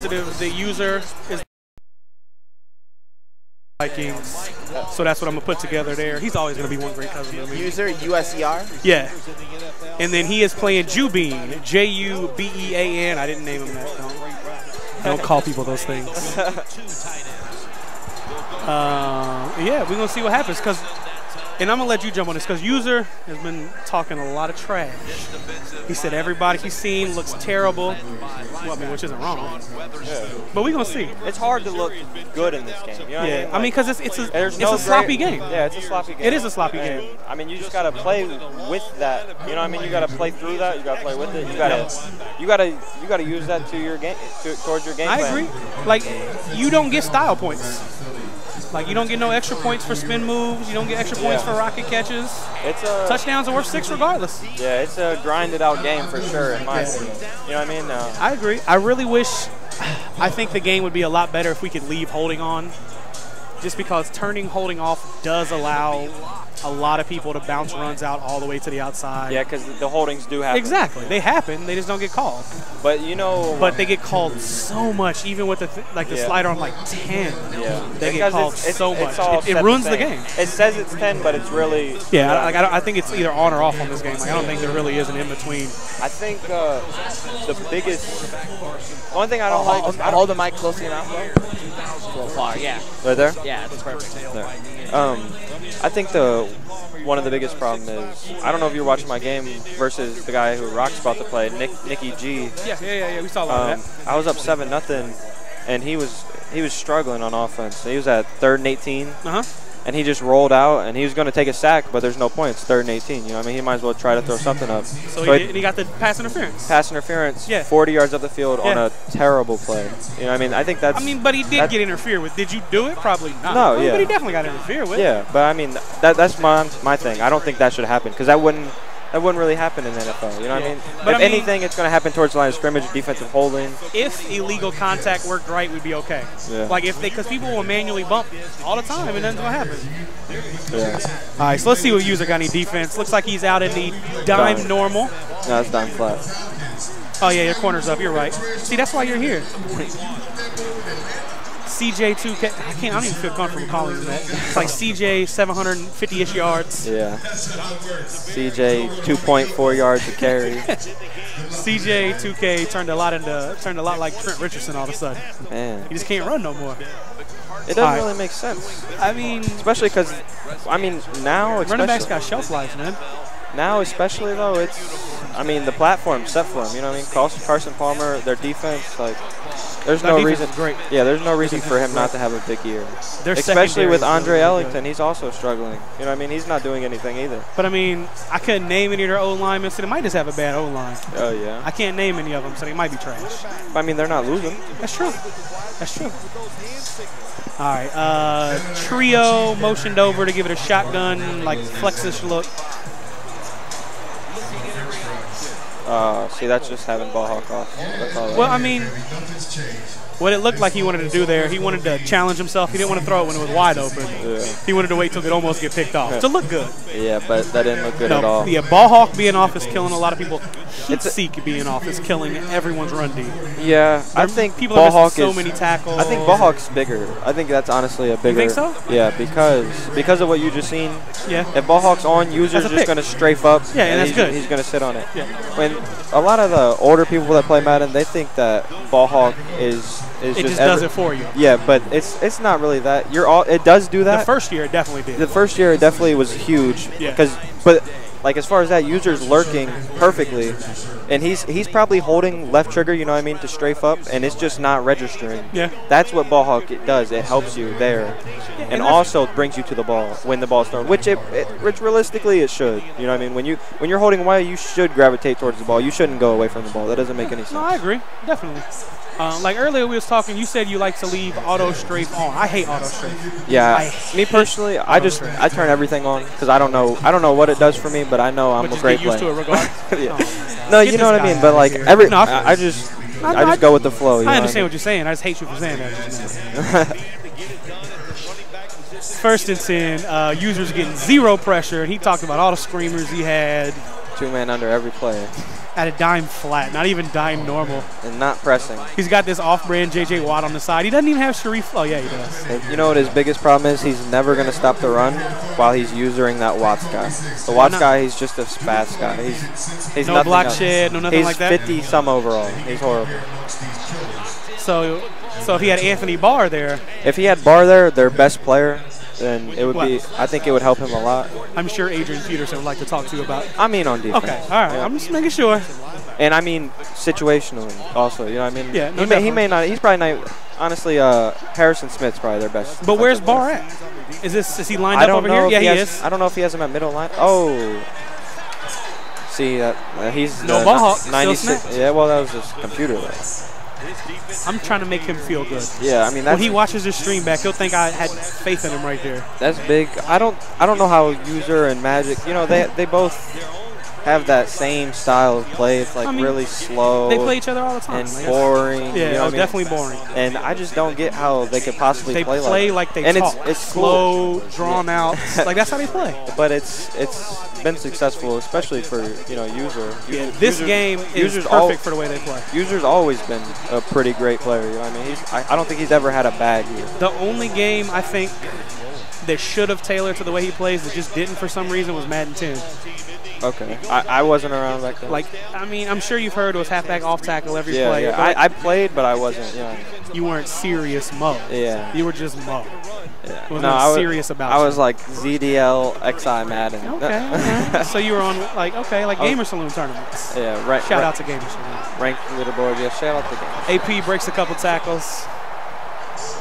The user is Vikings, so that's what I'm gonna put together there. He's always gonna be one great cousin to me. User USER. Yeah, and then he is playing Jubean, Jubean. I didn't name him that. Don't call people those things. Yeah, we're gonna see what happens and I'm gonna let you jump on this because user has been talking a lot of trash. He said everybody he's seen looks terrible. Well, I mean, which isn't wrong. Yeah. But we're gonna see. It's hard to look good in this game. You know what I mean? I mean, because it's a sloppy game. Yeah, it's a sloppy game. It is a sloppy game. I mean, you just gotta play with that. You know what I mean? You gotta play through that. You gotta play with it. You gotta use that to your game towards your game plan. I agree. Like, you don't get style points. Like, you don't get no extra points for spin moves. You don't get extra points for rocket catches. Touchdowns are worth 6 regardless. Yeah, it's a grinded out game for sure, in my opinion. You know what I mean? I agree. I really wish, I think the game would be a lot better if we could leave holding on. Just because turning holding off does allow a lot of people to bounce runs out all the way to the outside. Yeah, because the holdings do happen. Exactly. They happen. They just don't get called. But, you know. But they get called so much, even with the slider on like 10. Yeah. They get called so much. It ruins the game. It says it's 10, but it's really. Yeah, I think it's either on or off on this game. Like, I don't think there really is an in-between. I think the biggest. One thing I don't like. Hold the mic close to your mouth, bro. So far, yeah. Right there? Yeah, it's perfect. There. I think one of the biggest problems is, I don't know if you're watching my game versus the guy who Rock's about to play, NickyG. Yeah, we saw that. I was up 7-0, and he was struggling on offense. He was at 3rd and 18, and he just rolled out, and he was going to take a sack, but there's no point. It's 3rd and 18. You know what I mean? He might as well try to throw something up. So he got the pass interference. Pass interference, 40 yards up the field on a terrible play. You know what I mean? I think that's. I mean, but he did get interfered with. Did you do it? Probably not. No, But he definitely got interfered with. Yeah, but I mean, that's my thing. I don't think that should happen because that wouldn't really happen in the NFL. You know what I mean? But if anything, it's going to happen towards the line of scrimmage, defensive holding. If illegal contact worked right, we'd be okay. Yeah. Like because people will manually bump all the time, and nothing's going to happen. Yeah. All right, so let's see what user got any defense. Looks like he's out in the dime normal. No, it's dime flat. Oh yeah, your corner's up. You're right. See, that's why you're here. CJ2K. I don't even feel comfortable calling him that. It's like CJ 750-ish yards. Yeah. CJ 2.4 yards to carry. CJ2K turned a lot like Trent Richardson all of a sudden. Man. He just can't run no more. It doesn't really make sense. I mean, especially because, now running backs got shelf life, man. Now, especially though, the platform's set for him. You know what I mean? Carson Palmer, their defense, there's no reason. Great. Yeah, there's no reason for him not to have a big year. Especially with Andre Ellington, he's also struggling. You know what I mean? He's not doing anything either. But I couldn't name any of their O-linemen, so they might just have a bad O-line. Oh yeah. I can't name any of them, so they might be trash. But they're not losing. That's true. All right, trio motioned over to give it a shotgun, flexish look. See, that's just having ball hawk off. That's all what it looked like he wanted to do there, he wanted to challenge himself. He didn't want to throw it when it was wide open. Yeah. He wanted to wait till it almost get picked off to look good. Yeah, but that didn't look good at all. Yeah, ball hawk being off is killing a lot of people. Heat-seek being off is killing everyone's run D. Yeah, I think people ball are hawk so many tackles. I think ball hawk's bigger. I think that's honestly a bigger. You think so? Yeah, because of what you just seen. Yeah. If ball hawk's on, user's just going to strafe up. Yeah, and that's good. He's going to sit on it. Yeah. When a lot of the older people that play Madden, they think that ball hawk is just does it for you. Yeah, but it's not really that. It does do that. The first year it definitely did. The first year it definitely was huge. Yeah. But as far as that, user's lurking perfectly, and he's probably holding left trigger, you know what I mean, to strafe up, and it's just not registering. Yeah. That's what ball hawk does. It helps you there, and also brings you to the ball when the ball's thrown, which realistically it should. You know what I mean? When you're holding away, you should gravitate towards the ball. You shouldn't go away from the ball. That doesn't make any sense. No, I agree, definitely. Earlier we was talking, you said you like to leave auto strafe on. I hate auto strafe. Yeah, me personally, I turn everything on because I don't know what it does for me, but I know I'm a great player. But you get used to it regardless. Yeah. No, you know what I mean. But I just go with the flow. I understand what you're saying. I just hate you for saying that. First and 10, users getting 0 pressure, and he talked about all the screamers he had. 2-man under every play. at a dime flat, not even dime normal. And not pressing. He's got this off-brand J.J. Watt on the side. He doesn't even have Sharif. Oh, yeah, he does. And you know what his biggest problem is? He's never going to stop the run while he's using that Watts guy. The Watts guy, he's just a spaz guy. He's no nothing block else. shed, no nothing He's like that. 50-some overall. He's horrible. So if he had Anthony Barr there. If he had Barr there, their best player, then it would be. I think it would help him a lot. I'm sure Adrian Peterson would like to talk to you about. I mean, on defense. Okay, all right. Yeah. I'm just making sure. And I mean, situationally, also. You know what I mean? Yeah. No, he may not. He's probably not. Honestly, Harrison Smith's probably their best. But where's Barr at? Is he lined up over here? Yeah, he is. I don't know if he has him at middle line. Oh. See, he's no ball hawk. 96. Yeah, well, that was just computer though. I'm trying to make him feel good. Yeah, I mean, that's when he watches this stream back, he'll think I had faith in him right there. That's big. I don't know how User and Magic, you know, they both have that same style of play. It's like really slow. They play each other all the time. And boring. Yeah, you know definitely boring. And I just don't get how they could possibly play like that. They play like they and talk. It's slow, drawn out. Like that's how they play. But it's been successful, especially for User. Yeah, this game is perfect for the way they play. User's always been a pretty great player. You know what I mean? I don't think he's ever had a bad year. The only game I think that should have tailored to the way he plays that just didn't for some reason was Madden 10. Okay. I wasn't around back then. Like, I mean, I'm sure you've heard it was halfback, off tackle every play. Yeah, I played, but I wasn't, You weren't serious Mo. Yeah. You were just Mo. Yeah. I was not serious about I was like ZDL XI Madden. Okay. So you were on, like Gamer Saloon tournaments. Yeah, right. Shout out to Gamer Saloon. Ranked leaderboard, yeah, shout out to Gamer. AP breaks a couple tackles.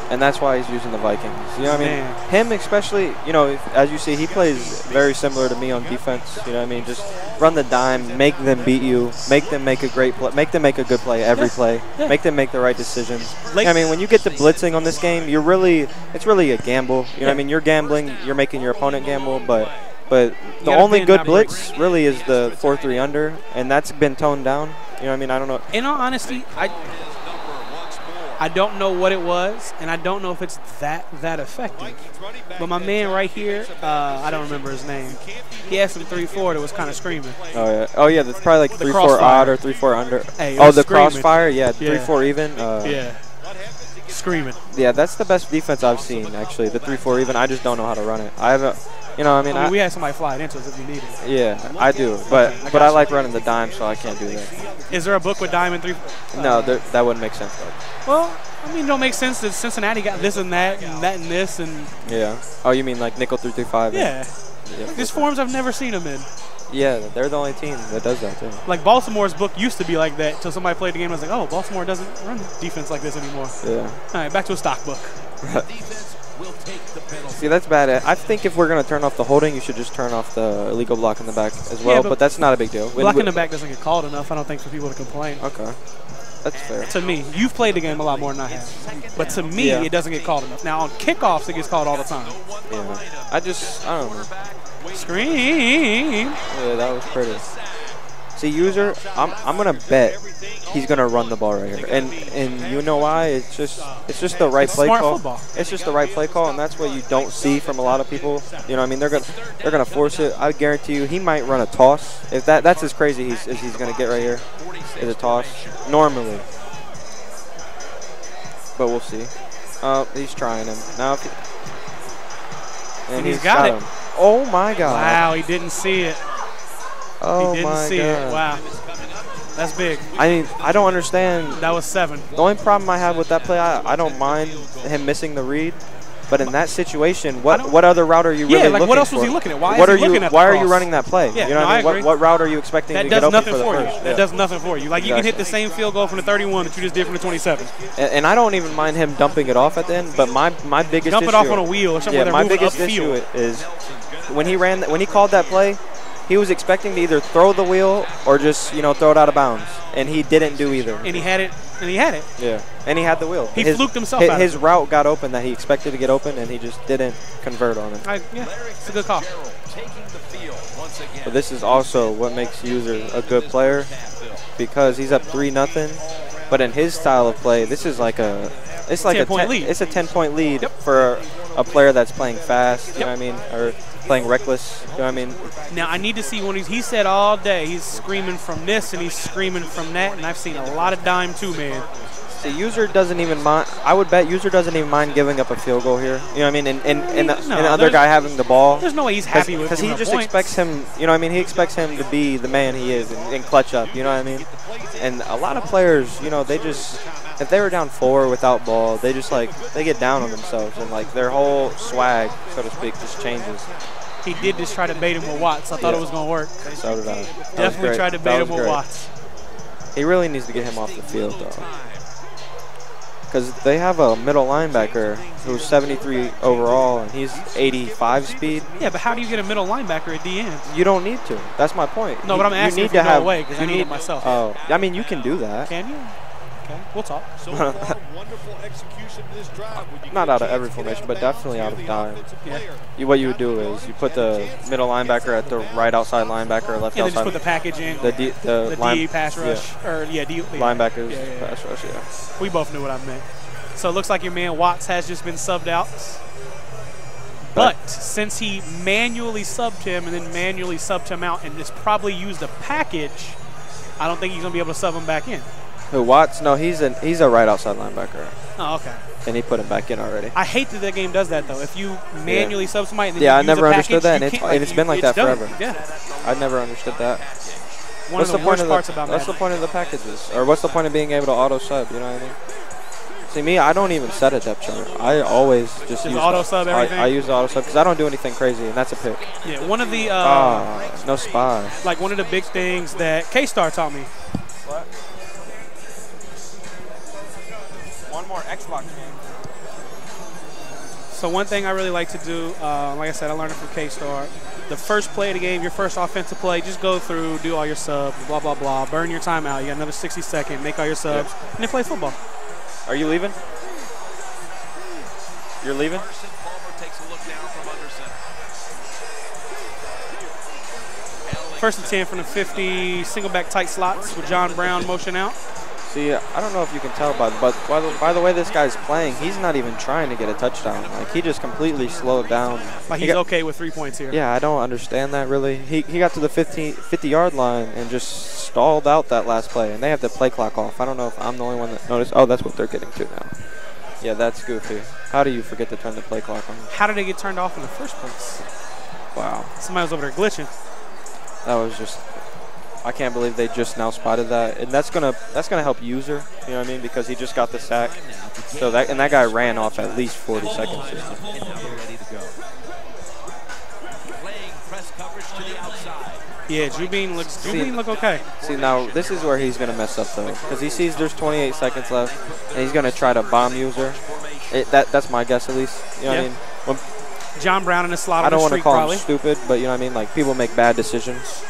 And that's why he's using the Vikings. You know what I mean? Him especially, as you see, he plays very similar to me on defense. You know what I mean? Just run the dime, make them beat you, make them make a great play, make them make a good play every play, make them make the right decisions. You know what I mean? When you get to blitzing on this game, it's really a gamble. You know what I mean? You're gambling, you're making your opponent gamble, but the only good blitz really is the 4-3 under, and that's been toned down. You know what I mean? I don't know. In all honesty, I don't know what it was, and I don't know if it's that effective. But my man right here, I don't remember his name. He had some 3-4 that was kind of screaming. Oh yeah, that's probably like 3-4 odd or 3-4 under. Hey, the crossfire, yeah, 3-4 even. Yeah, screaming. Yeah, that's the best defense I've seen actually. The 3-4 even. I just don't know how to run it. I haven't. I mean, we had somebody fly it into us if you needed it. Yeah, I do, but I like running the dime, so I can't do that. Is there a book with dime and 3? No, that wouldn't make sense. Well, I mean, it don't make sense that Cincinnati got this and that and this and. Yeah. Oh, you mean like nickel 3-3-5? Yeah. These forms I've never seen them in. Yeah, they're the only team that does that too. Like Baltimore's book used to be like that until somebody played the game and was like, oh, Baltimore doesn't run defense like this anymore. Yeah. All right, back to a stock book. See, that's bad. I think if we're going to turn off the holding, you should just turn off the illegal block in the back as well, but that's not a big deal. Block in the back doesn't get called enough, I don't think, for people to complain. Okay. That's fair. To me. You've played the game a lot more than I have. But to me, it doesn't get called enough. Now, on kickoffs, it gets called all the time. Yeah. I don't know. Scream. Yeah, that was pretty. See, User, I'm gonna bet he's gonna run the ball right here, and you know why? It's just the right play call. Football. It's just the right play call, and that's what you don't see from a lot of people. You know what I mean? They're gonna force it. I guarantee you, he might run a toss. If that's as crazy as he's gonna get right here, is a toss normally. But we'll see. He's trying him now. And he's got him. Oh my God! Wow, he didn't see it. Oh he didn't see it. Wow. That's big. I mean, I don't understand. That was 7. The only problem I have with that play, I don't mind him missing the read. But in that situation, what other route are you really looking for? What else was he looking at? Why is he looking at the Why cross? are you running that play? Yeah, you know what I mean? What route are you expecting to get open for the first? That does nothing for you. Like, you can hit the same field goal from the 31 that you just did from the 27. And I don't even mind him dumping it off at the end, but my biggest issue... Dump it off on a wheel or somewhere my biggest issue is when he called that play, he was expecting to either throw the wheel or just, throw it out of bounds. And he didn't do either. And he had it. Yeah. And he had the wheel. He fluked himself out. His route got open that he expected to get open, and he just didn't convert on it. It's a good call. But this is also what makes User a good player, because he's up 3-0. But in his style of play, this is like a 10-point lead. It's a 10-point lead for a player that's playing fast, you know what I mean, or playing reckless, you know what I mean. Now, I need to see when he said all day he's screaming from this and he's screaming from that, and I've seen a lot of dime too, man. The user doesn't even mind. I would bet user doesn't even mind giving up a field goal here. You know what I mean? And the other guy having the ball. There's no way he's happy with it. Because he just expects him, you know what I mean? He expects him to be the man he is and clutch up, you know what I mean? And a lot of players, you know, they just, if they were down 4 without ball, they just like, they get down on themselves and like their whole swag, so to speak, just changes. He did just try to bait him with Watts. I thought it was going to work. So did I. Definitely tried to bait him with Watts. He really needs to get him off the field, though. Because they have a middle linebacker who's 73 overall, and he's 85 speed. Yeah, but how do you get a middle linebacker at the end? You don't need to. That's my point. No, but I'm asking if you go away because I need it myself. Oh, I mean, you can do that. Can you? Okay, we'll talk. Not out of every formation, but definitely out of dime. Yeah. What you would do is you put the middle linebacker at the right outside linebacker or left and outside. then just put the package in. The DE pass rush. Yeah. Or, yeah, linebackers pass rush, yeah. We both knew what I meant. So it looks like your man Watts has just been subbed out. But since he manually subbed him and then manually subbed him out and just probably used a package, I don't think he's going to be able to sub him back in. Who, Watts? No, he's a right outside linebacker. Oh, okay. And he put him back in already. I hate that game does that, though. If you manually sub somebody and then I use never a understood package, that, and it's been like that forever. Yeah. I never understood that. What's the worst parts about What's the point of the packages? Or what's the point of being able to auto sub, you know what I mean? See, me, I don't even set a depth chart. I always just use auto sub everything? I use the auto sub because I don't do anything crazy, and that's a pick. Yeah, one of the no spy. Like one of the big things that K-Star taught me. What? One more Xbox game. So one thing I really like to do, like I said, I learned it from K-Star. The first play of the game, your first offensive play, just go through, do all your subs, blah, blah, blah. Burn your timeout. You got another 60 seconds. Make all your subs, and then play football. Are you leaving? You're leaving? First and 10 from the 50, single back tight slots with John Brown motion out. See, I don't know if you can tell by the way this guy's playing, he's not even trying to get a touchdown. Like, he just completely slowed down. Like, he's okay with 3 points here. Yeah, I don't understand that, really. He got to the 50-yard line and just stalled out that last play, and they have the play clock off. I don't know if I'm the only one that noticed. Oh, that's what they're getting to now. Yeah, that's goofy. How do you forget to turn the play clock on? How did they get turned off in the first place? Wow. Somebody was over there glitching. That was just... I can't believe they just now spotted that, and that's gonna help user. You know what I mean? Because he just got the sack. So that guy ran off at least 40 seconds. Yeah, Jubean look okay. See, now this is where he's gonna mess up though, because he sees there's 28 seconds left, and he's gonna try to bomb user. That's my guess at least. You know what I mean? When John Brown in the slot. I don't want to call him stupid, but you know what I mean? Like, people make bad decisions.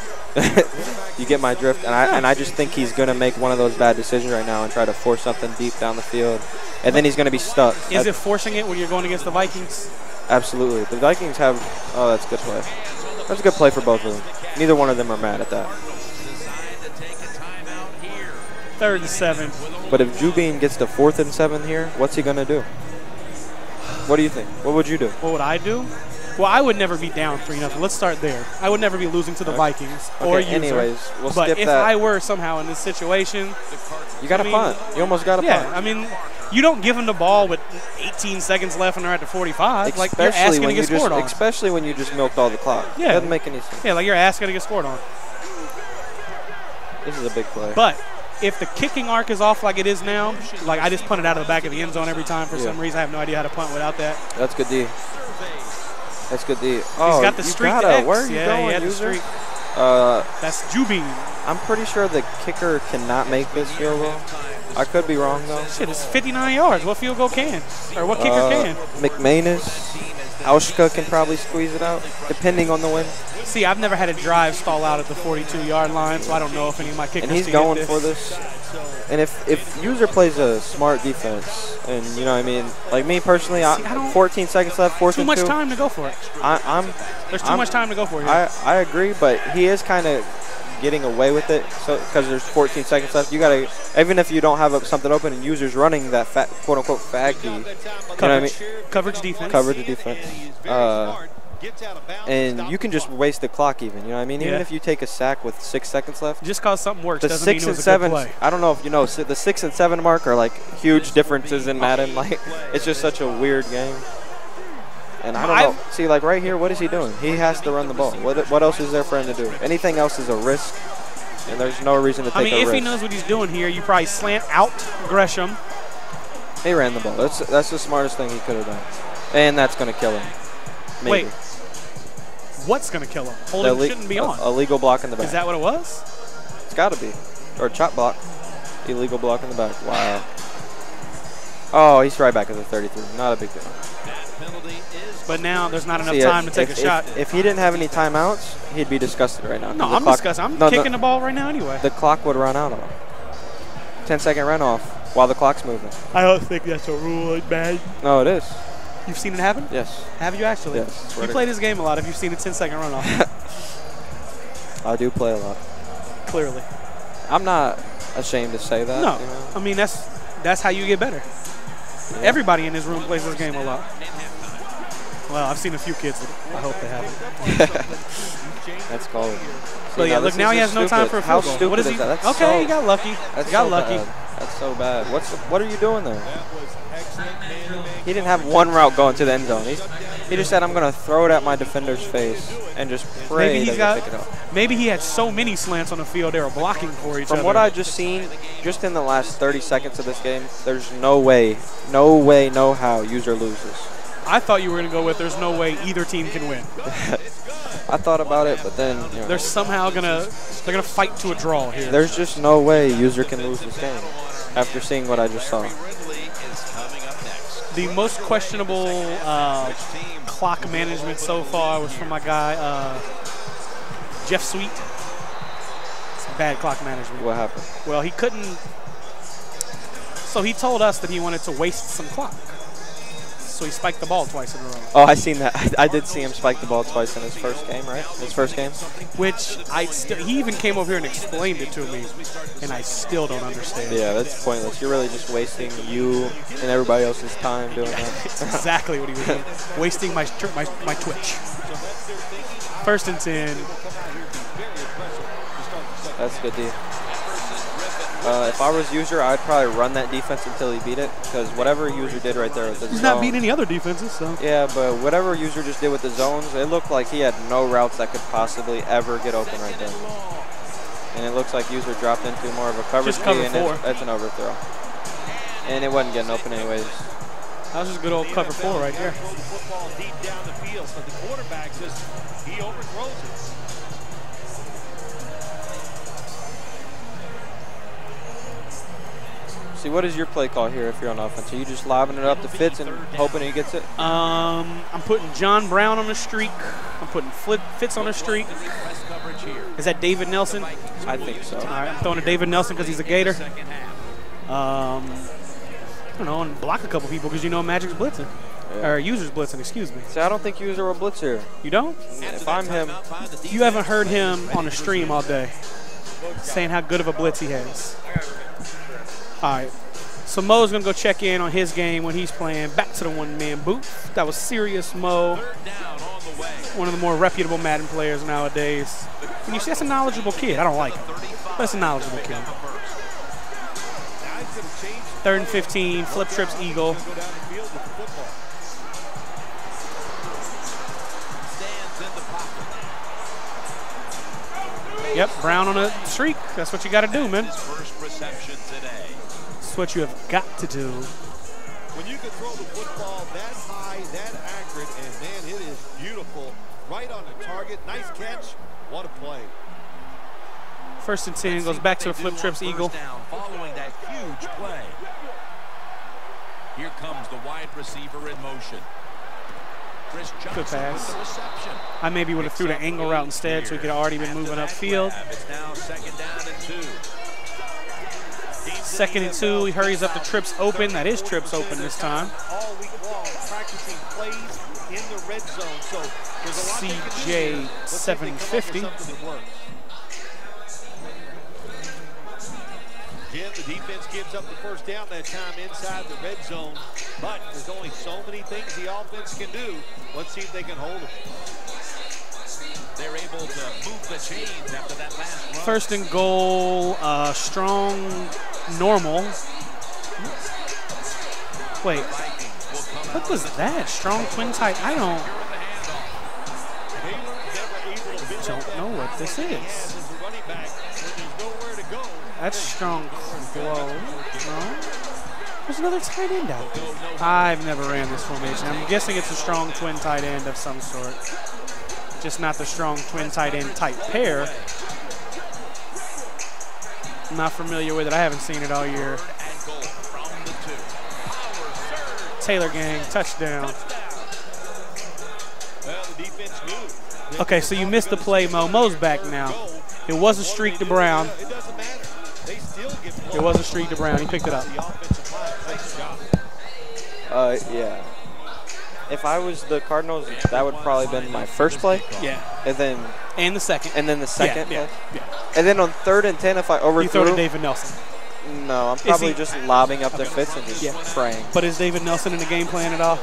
You get my drift, and I just think he's gonna make one of those bad decisions right now and try to force something deep down the field, and then he's gonna be stuck. Is it forcing it when you're going against the Vikings? Absolutely. The Vikings have. Oh, that's a good play. That's a good play for both of them. Neither one of them are mad at that. 3rd and 7. But if Jubean gets to 4th and 7 here, what's he gonna do? What do you think? What would you do? What would I do? Well, I would never be down 3-0. Let's start there. I would never be losing to the Vikings or user. Anyways, we'll but skip if that. I were somehow in this situation, you got to punt. You almost got to punt. Yeah, I mean, you don't give them the ball with 18 seconds left and they're at the 45. Like, you're asking to get scored on. Especially when you just milked all the clock. Yeah. It doesn't make any sense. Yeah, like you're asking to get scored on. This is a big play. But if the kicking arc is off like it is now, like I just punt it out of the back of the end zone every time for some reason. I have no idea how to punt without that. That's good D. That's good D. Oh, he's got the streak to X. Where are you going, he had user? the streak. That's Jubean. I'm pretty sure the kicker cannot make this field goal. I could be wrong, though. Shit, it's 59 yards. What field goal can? Or what kicker can? McManus. Auschka can probably squeeze it out, depending on the wind. See, I've never had a drive stall out at the 42-yard line, so I don't know if any of my kickers And he's going for this. And if user plays a smart defense, and you know what I mean, like me personally, 14 seconds left, 4th and 2. Too much time to go for it. There's too much time to go for it. I agree, but he is kind of getting away with it. So because there's 14 seconds left, you gotta, even if you don't have something open and users running that quote unquote fag D, you know what I mean? Coverage defense. Coverage defense. And you can just waste the clock even, you know what I mean? Even if you take a sack with 6 seconds left. Just cause something works the doesn't 6 mean it and was a good 7, play. I don't know if you know, the 6 and 7 mark are like huge differences in Madden. Like, it's just such a weird game. And I don't know. See, like right here, what is he doing? He has to run the ball. What else is there for him to do? Anything else is a risk, and there's no reason to take a risk. I mean, if he knows what he's doing here, you probably slant out Gresham. He ran the ball. That's the smartest thing he could have done. And that's going to kill him. Maybe. Wait. What's going to kill him? Holding shouldn't be on. Illegal block in the back. Is that what it was? It's got to be. Or chop block. Illegal block in the back. Wow. Oh, he's right back at the 33. Not a big deal. But now there's not enough time to take a shot. If he didn't have any timeouts, he'd be disgusted right now. No, I'm disgusted. I'm kicking the ball right now anyway. The clock would run out on him. 10-second runoff while the clock's moving. I don't think that's a rule, man. No, it is. You've seen it happen? Yes. Have you actually? Yes. You play this game a lot if you've seen a 10-second runoff. I do play a lot. Clearly. I'm not ashamed to say that. No. You know? I mean, that's how you get better. Yeah. Everybody in this room plays this game a lot. Well, I've seen a few kids that I hope they haven't. That's called. But yeah, look, now he has no time for a field goal. How stupid what is he? is that? That's okay, he got lucky. That's he got so lucky. Bad. That's so bad. What are you doing there? He didn't have one route going to the end zone. He just said, I'm going to throw it at my defender's face and just pray that he pick it up. Maybe he had so many slants on the field they were blocking for each other. From what I just seen, just in the last 30 seconds of this game, there's no way, no how user loses. I thought you were going to go with there's no way either team can win. I thought about it, but then you know, they're somehow gonna fight to a draw here. There's just no way user can lose this game after seeing what I just saw. The most questionable clock management so far was from my guy Jeff Sweet. It's bad clock management. What happened? Well, he couldn't. So he told us that he wanted to waste some clock. So he spiked the ball twice in a row. Oh, I seen that. I did see him spike the ball twice in his first game, right? His first game? Which he even came over here and explained it to me, and I still don't understand. Yeah, that's pointless. You're really just wasting you and everybody else's time doing that. That's exactly what he was doing. Wasting my Twitch. 1st and 10. That's a good deal. If I was user, I'd probably run that defense until he beat it, because whatever user did right there with the He's zone, not beating any other defenses, so. Yeah, but whatever user just did with the zones, it looked like he had no routes that could possibly ever get open right there. And it looks like user dropped into more of a coverage just cover and it's an overthrow. And it wasn't getting open anyways. That was just good old cover 4 right there. See, what is your play call here if you're on offense? Are you just lobbing it up to Fitz and hoping he gets it? I'm putting John Brown on the streak. I'm putting Fitz on the streak. Is that David Nelson? I think so. All right, I'm throwing to David Nelson because he's a Gator. I don't know, and block a couple people because you know Magic's blitzing. Yeah. Or User's blitzing, excuse me. See, I don't think User will blitz here. You don't? If I'm him. You haven't heard him on the stream all day saying how good of a blitz he has. All right, so Mo's going to go check in on his game when he's playing back to the one-man booth. That was Serious Mo, one of the more reputable Madden players nowadays. And you see, that's a knowledgeable kid. I don't like him. That's a knowledgeable kid. 3rd and 15, flip trips Eagle. Yep, Brown on a streak. That's what you got to do, man. What you have got to do. When you can throw the football that high, that accurate, and man, it is beautiful. Right on the target. Nice catch. What a play. 1st and 10 goes back to the flip trips Eagle. Following that huge play. Here comes the wide receiver in motion. Good pass. I maybe would have threw the angle route instead so he could have already been moving upfield. It's now 2nd down and 2. 2nd and 2, he hurries up the trips open. That is trips open this time. All week long, practicing plays in the red zone. So there's a lot CJ 750. Jim, the defense gives up the first down that time inside the red zone, but there's only so many things the offense can do. Let's see if they can hold it. They're able to move the chains after that last run. First and goal, strong, normal. Wait, what was that? Strong twin tight? I don't know what this is. That's strong flow. No? There's another tight end out there. I've never ran this formation. I'm guessing it's a strong twin tight end of some sort. Just not the strong twin tight end type pair. I'm not familiar with it. I haven't seen it all year. Taylor gang, touchdown. Okay, so you missed the play, Mo. Mo's back now. It was a streak to Brown. It was a streak to Brown. He picked it up. Yeah. If I was the Cardinals, that would probably been my first play. Yeah. And then the second. And then the second play. Yeah. And then on 3rd and 10, if I overthrew. You throw to David Nelson. No, I'm probably just lobbing up the fits and just praying. But is David Nelson in the game plan at all?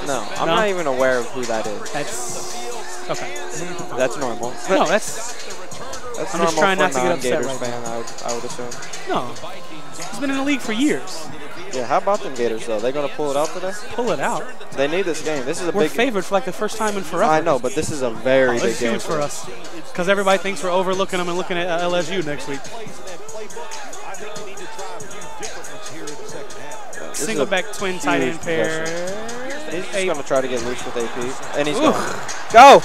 No, I'm not even aware of who that is. That's okay. That's normal. No, that's I'm normal just trying for not to get upset non-Gators right fan, now. I would assume. No, he's been in the league for years. Yeah, how about them Gators though? They gonna pull it out today? Pull it out. They need this game. This is a We're big. favored for like the first time in forever. I know, but this is a very big It's game. huge for us because everybody thinks we're overlooking them and looking at LSU next week. Single back twin tight end pair. He's just going to try to get loose with AP. And he's going to go.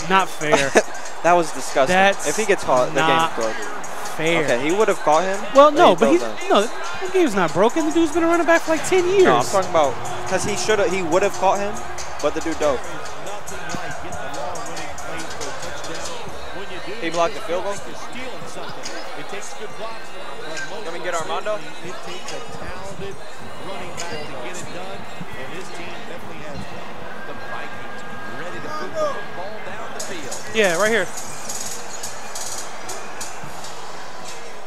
Not fair. That was disgusting. If he gets caught, the game's broken. Fair. Okay, he would have caught him. Well, no, but the game's not broken. The dude's been a running back for like 10 years. No, I'm talking about because he would have caught him, but the dude dove. He blocked the field goal. Can we get Armando? It takes a talented running back to get it done, and this team definitely has the Vikings ready to put the ball down the field. Yeah, right here.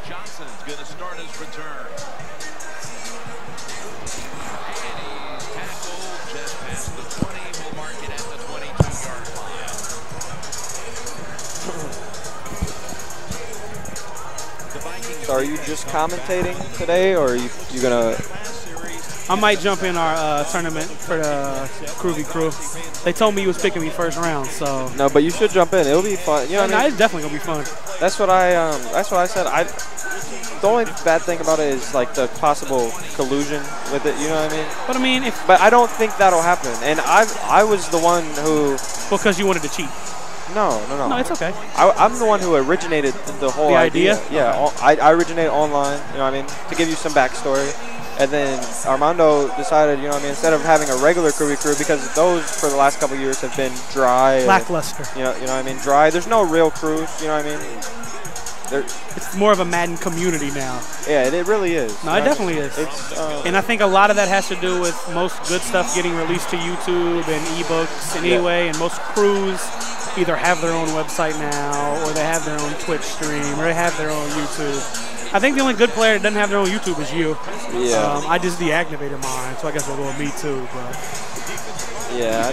Johnson's going to start his return. And he's tackled just past the 20. We'll mark it at the 22-yard line. So are you just commentating today, or are you gonna? I might jump in our tournament for the Groovy Crew. They told me he was picking me first round, so. No, but you should jump in. It'll be fun. You know what I mean? It's definitely gonna be fun. That's what I said. The only bad thing about it is like the possible collusion with it. You know what I mean? But I mean, but I don't think that'll happen. And I was the one who. Because you wanted to cheat. No. No, it's okay. I'm the one who originated the whole idea. Yeah, okay. I originated online. You know what I mean? To give you some backstory. And then Armando decided, you know what I mean, instead of having a regular crew, because those for the last couple of years have been dry. Lackluster. You know what I mean? Dry. There's no real crews, you know what I mean? It's more of a Madden community now. Yeah, it really is. No, it definitely is. And I think a lot of that has to do with most good stuff getting released to YouTube and ebooks anyway, and most crews either have their own website now, or they have their own Twitch stream, or they have their own YouTube. I think the only good player that doesn't have their own YouTube is you. Yeah. I just deactivated mine, so I guess we'll go with me too. But yeah,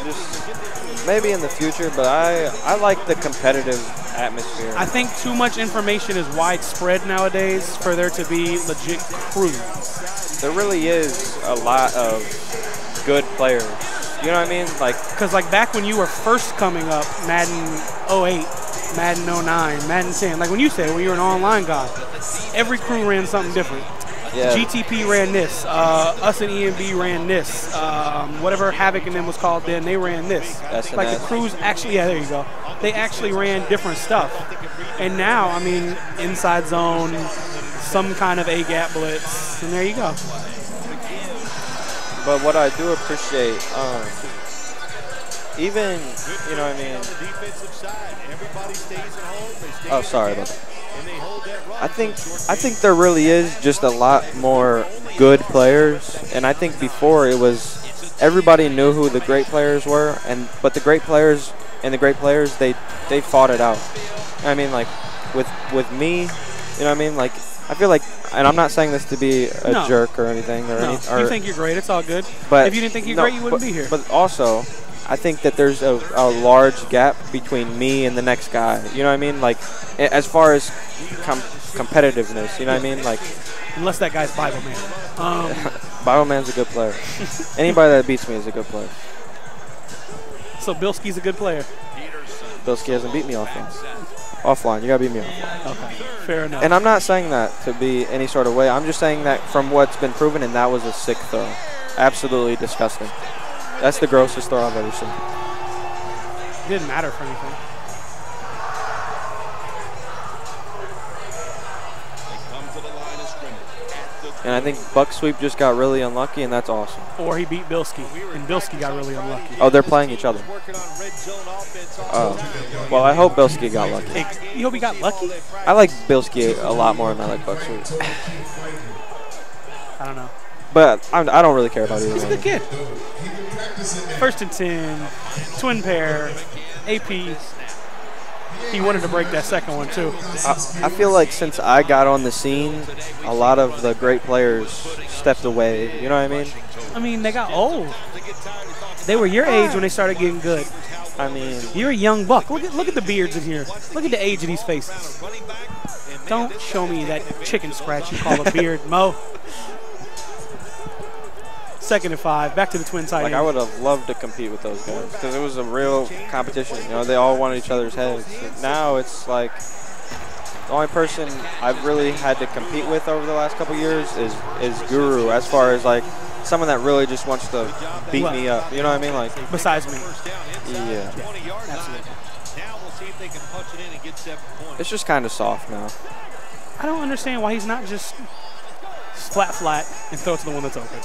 maybe in the future, but I like the competitive atmosphere. I think too much information is widespread nowadays for there to be legit crews. There really is a lot of good players. You know what I mean? Because back when you were first coming up, Madden 08, Madden 09, Madden 10, like when you said, when you were an online guy, every crew ran something different. Yeah. GTP ran this. Us and EMB ran this. Whatever Havoc and them was called then, they ran this. Like the crews actually, yeah, there you go. They actually ran different stuff. And now, I mean, Inside Zone, some kind of A-gap blitz, and there you go. But what I do appreciate, even, you know what I mean? Oh, sorry about that. I think there really is just a lot more good players, and I think before it was everybody knew who the great players were, but the great players they fought it out. I mean, like with me, you know what I mean? Like I feel like, and I'm not saying this to be a jerk or anything. You think you're great. It's all good. But if you didn't think you're great, you wouldn't be here. But also, I think that there's a large gap between me and the next guy. You know what I mean? Like, as far as competitiveness, you know what I mean? Like, unless that guy's Bible Man. Bible Man's a good player. Anybody that beats me is a good player. So Bilski's a good player. Bilski hasn't beat me offline. Offline, you gotta beat me offline. Okay, fair enough. And I'm not saying that to be any sort of way. I'm just saying that from what's been proven, and that was a sick throw. Absolutely disgusting. That's the grossest throw I've ever seen. Didn't matter for anything. And I think Buck Sweep just got really unlucky, and that's awesome. Or he beat Bilski, and Bilski got really unlucky. Oh, they're playing each other. Well, I hope Bilski got lucky. You hope he got lucky? I like Bilski a lot more than I like Buck Sweep. I don't know. But I don't really care about either. He's a good kid. 1st and 10, twin pair, AP. He wanted to break that second one, too. I feel like since I got on the scene, a lot of the great players stepped away. You know what I mean? I mean, they got old. They were your age when they started getting good. I mean, you're a young buck. Look at the beards in here. Look at the age of these faces. Don't show me that chicken scratch you call a beard, Mo. 2nd and 5. Back to the twin tight end. I would have loved to compete with those guys because it was a real competition. You know, they all wanted each other's heads. Now it's like the only person I've really had to compete with over the last couple years is Guru, as far as like someone that really just wants to beat me up. You know what I mean? Like besides me. Yeah. Absolutely. It's just kind of soft now. I don't understand why he's not just flat and throw it to the one that's open.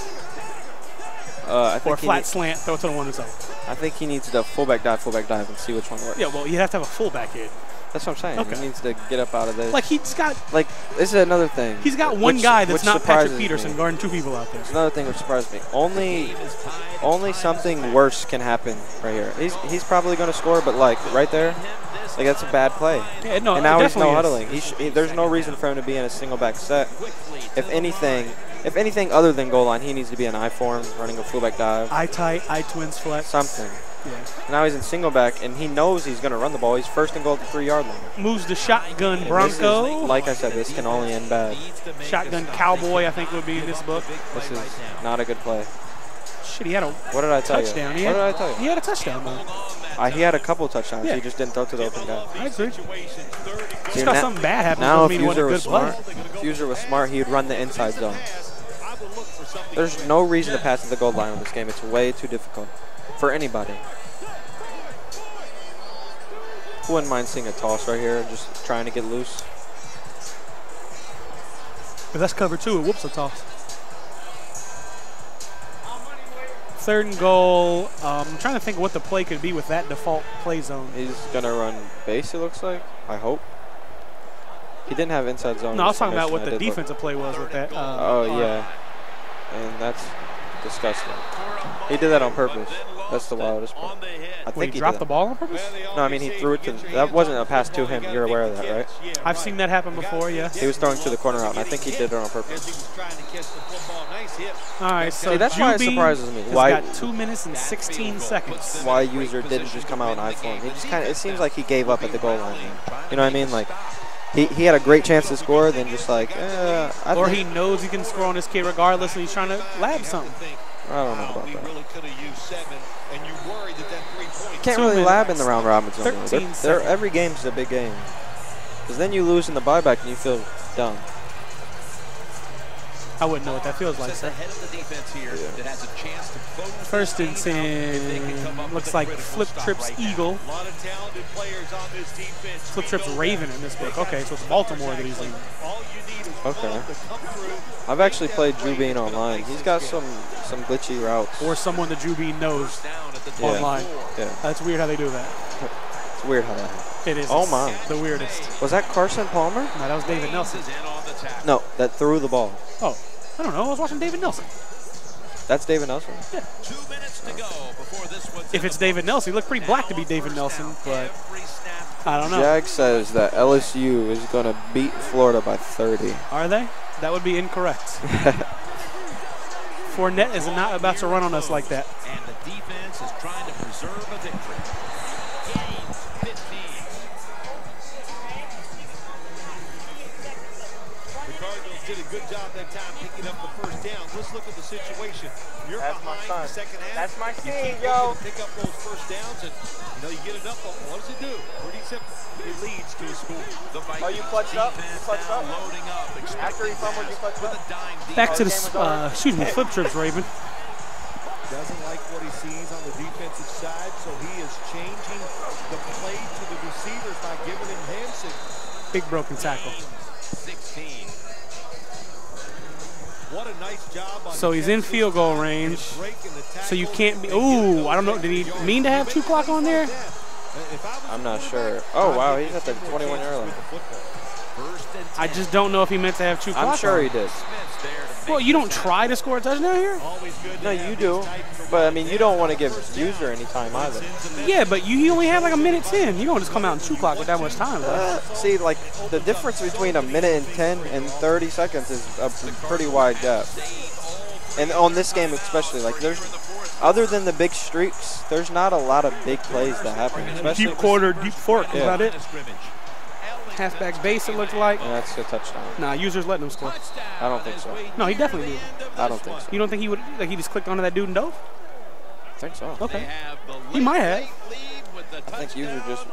Or flat slant, throw it to the one that's open. I think he needs to fullback dive, and see which one works. Yeah, well, you have to have a fullback in. That's what I'm saying. Okay. He needs to get up out of this. Like, he's got... Like, this is another thing. He's got one guy that's not Patrick Peterson guarding 2 people out there. It's another thing which surprised me. Only something worse can happen right here. He's probably going to score, but, like, right there, like, that's a bad play. Yeah, no, and now he's no huddling. There's no reason for him to be in a single back set. If anything other than goal line, he needs to be in I form, running a fullback dive. I tight, I twins flex. Something. Yeah. Now he's in single back, and he knows he's going to run the ball. He's 1st and goal at the 3-yard line. Moves the shotgun Bronco. Like I said, this can only end bad. Shotgun Cowboy, I think, would be in this book. This is not a good play. Shit, he had a what did I tell touchdown. You? What did I tell you? He had a touchdown, though. He had a couple touchdowns. Yeah. He just didn't throw to the open guy. I agree. Just See, because something bad happens now, doesn't mean he wasn't a good play. If Fuser was smart, he would run the inside zone. There's no reason to pass to the goal line in this game. It's way too difficult for anybody. Wouldn't mind seeing a toss right here, just trying to get loose. If that's cover 2, it whoops a toss. 3rd and goal. I'm trying to think what the play could be with that default play zone. He's going to run base, it looks like. I hope. He didn't have inside zone. No, I was talking about what the defensive play was with that. Oh, yeah. And that's disgusting. He did that on purpose. That's the wildest part. I think he dropped the ball on purpose? No, I mean, he threw it to – that wasn't a pass to him. You're aware of that, right? I've seen that happen before, yes. He was throwing to the corner route, and I think he did it on purpose. All right, so that's why it surprises me. Why got 2 minutes and 16 seconds. Why User didn't just come out in I form. He just kind of – it seems like he gave up at the goal line. You know what I mean? Like, he had a great chance to score, then just like or he knows he can score on this kid regardless, and he's trying to lab something. I don't know about that. Can't really lab in the round robin zone. Every game's a big game. Because then you lose in the buyback and you feel dumb. I wouldn't know what that feels like, sir. 1st and 10. Looks like Flip Trips Eagle. Flip Trips Raven in this book. Okay, so it's Baltimore that he's in. Okay. I've actually played Jubean online. He's got some glitchy routes. Or someone that Jubean knows online. Yeah. That's weird how they do that. It's weird how that happens. It is. Oh, my. The weirdest. Was that Carson Palmer? No, that was David Nelson. No, that threw the ball. Oh, I don't know. I was watching David Nelson. That's David Nelson? Yeah. 2 minutes to go before this one. If it's David Nelson, he looked pretty black to be David Nelson, but I don't know. Jag says that LSU is going to beat Florida by 30. Are they? That would be incorrect. Fournette is not about to run on us like that. And the defense is trying to preserve a victory. Gain 15. The Cardinals did a good job that time picking up the first down. Let's look at the situation. You're That's my behind son. the second half. That's my You scene, keep yo. looking to pick up those first downs, and you get enough of them. What does it do? Pretty simple. It leads to a score. The Vikings Are you clutched up? You defense clutched now up? loading up. After he fumbled, you clutched with up? a dime deep. Back to the, flip trips, Raven. Doesn't like what he sees on the defensive side, so he is changing the play to the receivers by giving him Hanson. Big broken tackle. 16. What a nice job on So he's in field goal range. So you can't be. Ooh, I don't know. Did he mean to have 2 clock on there? I'm not sure. Oh, wow, he's at the 21-yard line. I just don't know if he meant to have 2 clock. I'm sure on. he did. Well, you don't try to score a touchdown here? No, you do. But, I mean, you don't want to give User any time either. Yeah, but he only had like a minute 10. You don't just come out in 2 clock with that much time. See, like, the difference between a minute and 10 and 30 seconds is a pretty wide gap. And on this game especially, like, there's, other than the big streaks, there's not a lot of big plays that happen. Especially Deep quarter, deep fork. Is Yeah. that it? Halfback base, it looked like. Yeah, that's a touchdown. Nah, User's letting him score. I don't think so. No, he definitely did. I don't think so. You don't think he would? Like he just clicked onto that dude and dove? I think so. Okay. He might have. I think User just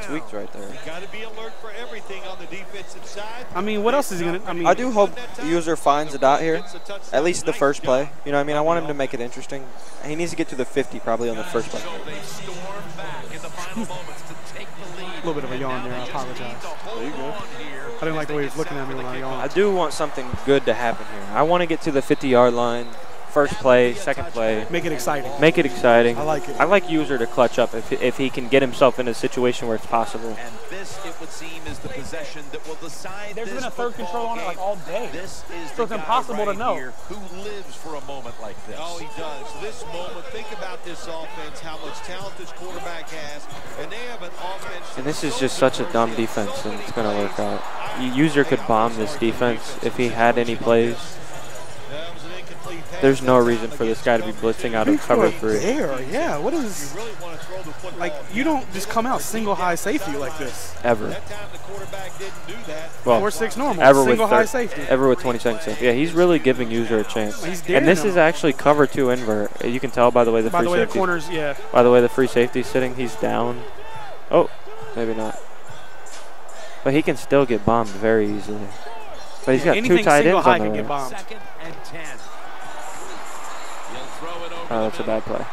tweaked right there. Got to be alert for everything on the defensive side. I mean, what else is he gonna? I mean, I do hope User finds a dot here. At least the first play. You know what I mean? I want him to make it interesting. He needs to get to the 50 probably on the first play. A little bit of a yawn there. I apologize. Are you good? I didn't like the way he was looking at me when I I yawned. do want something good to happen here. I want to get to the 50-yard line. First play, second play. Make it exciting. Make it exciting. I like it. I like User to clutch up if he can get himself in a situation where it's possible. And this, it would seem, is the possession that will decide. There's this been a third control on it like all day. This is So the it's guy impossible to right know. here who lives for a moment like this. Oh, he does. This moment, think about this offense, how much talent this quarterback has, and they have an offense. And this is just such a dumb defense, and it's going to work out. User could bomb this defense if he had any plays. There's no reason for this guy to be blitzing out of cover 3. There, yeah. What is? Like you don't just come out single high safety like this. Ever. Well, Well, 4-6 normal. ever Single with high safety. Ever with 20 seconds left. Yeah, he's really giving User a chance. He's And this daring is him. actually cover 2 invert. You can tell by the way the By free the way, the safety. corners, yeah. By the way the free safety's sitting, he's down. Oh, maybe not. But he can still get bombed very easily. But he's got 2 Anything tight single ends high on the can get way. bombed. 2nd and 10. He'll throw it over Oh, that's a bad play.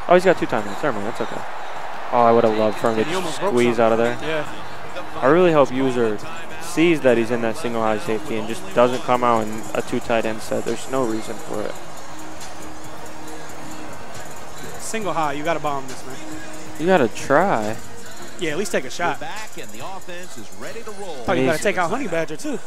Oh, he's got 2 tight ends. Never mind, that's okay. Oh, I would have loved for him He to almost broke squeeze something. out of there. Yeah. I really hope User sees that he's in that single high safety and just doesn't come out in a 2 tight end set. There's no reason for it. Single high, you got to bomb this, man. You got to try. Yeah, at least take a shot. back and the offense is ready to roll. Oh, you got He's- to take out Honey Badger too.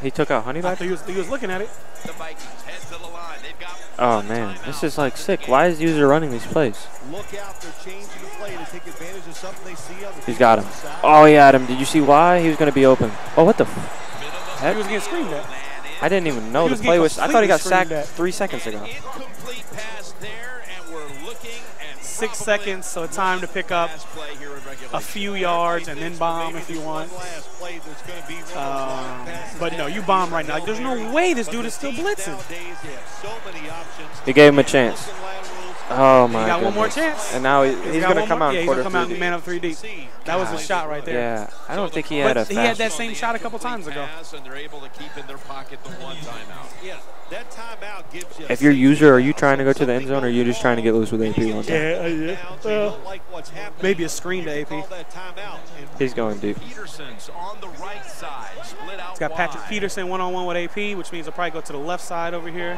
He took out Honey I thought Badger? he was looking at it. The Vikings head to the line. They've got Oh, man. This is like sick. Why is User running these plays? Look out, they're changing the play to take advantage of something they see on the He's got him. defensive side. Oh, he had him. Did you see why? He was going to be open. Oh, what the f? He was getting screamed at. I didn't even know He the was play getting was. I thought he got completely sacked screamed 3 seconds ago. incomplete pass there, and we're looking at 6 seconds, so a time to pick up last play here in regulation. a few yards and then bomb if you want. Last play, there's going to be one of those passes But no, down you there. bomb right now. Like, there's no way this dude is still blitzing. Nowadays, they have so many options. He gave him a chance. Oh, my He got one more goodness. chance. And now he's got going to one come more- out yeah, in he's quarter gonna come out 3. in man up 3 deep. That was a shot right there. Yeah, I don't think he had a But he had fast. that same shot a couple times ago. Pass, and they're able to keep in their pocket the one timeout. Yeah, that timeout gives you If you're User, are you trying to go to the end zone or are you just trying to get loose with AP one time? Yeah. Maybe a screen to AP. He's going deep. Peterson's on the right side, split out He's got Patrick wide. Peterson one-on-one with AP, which means he'll probably go to the left side over here.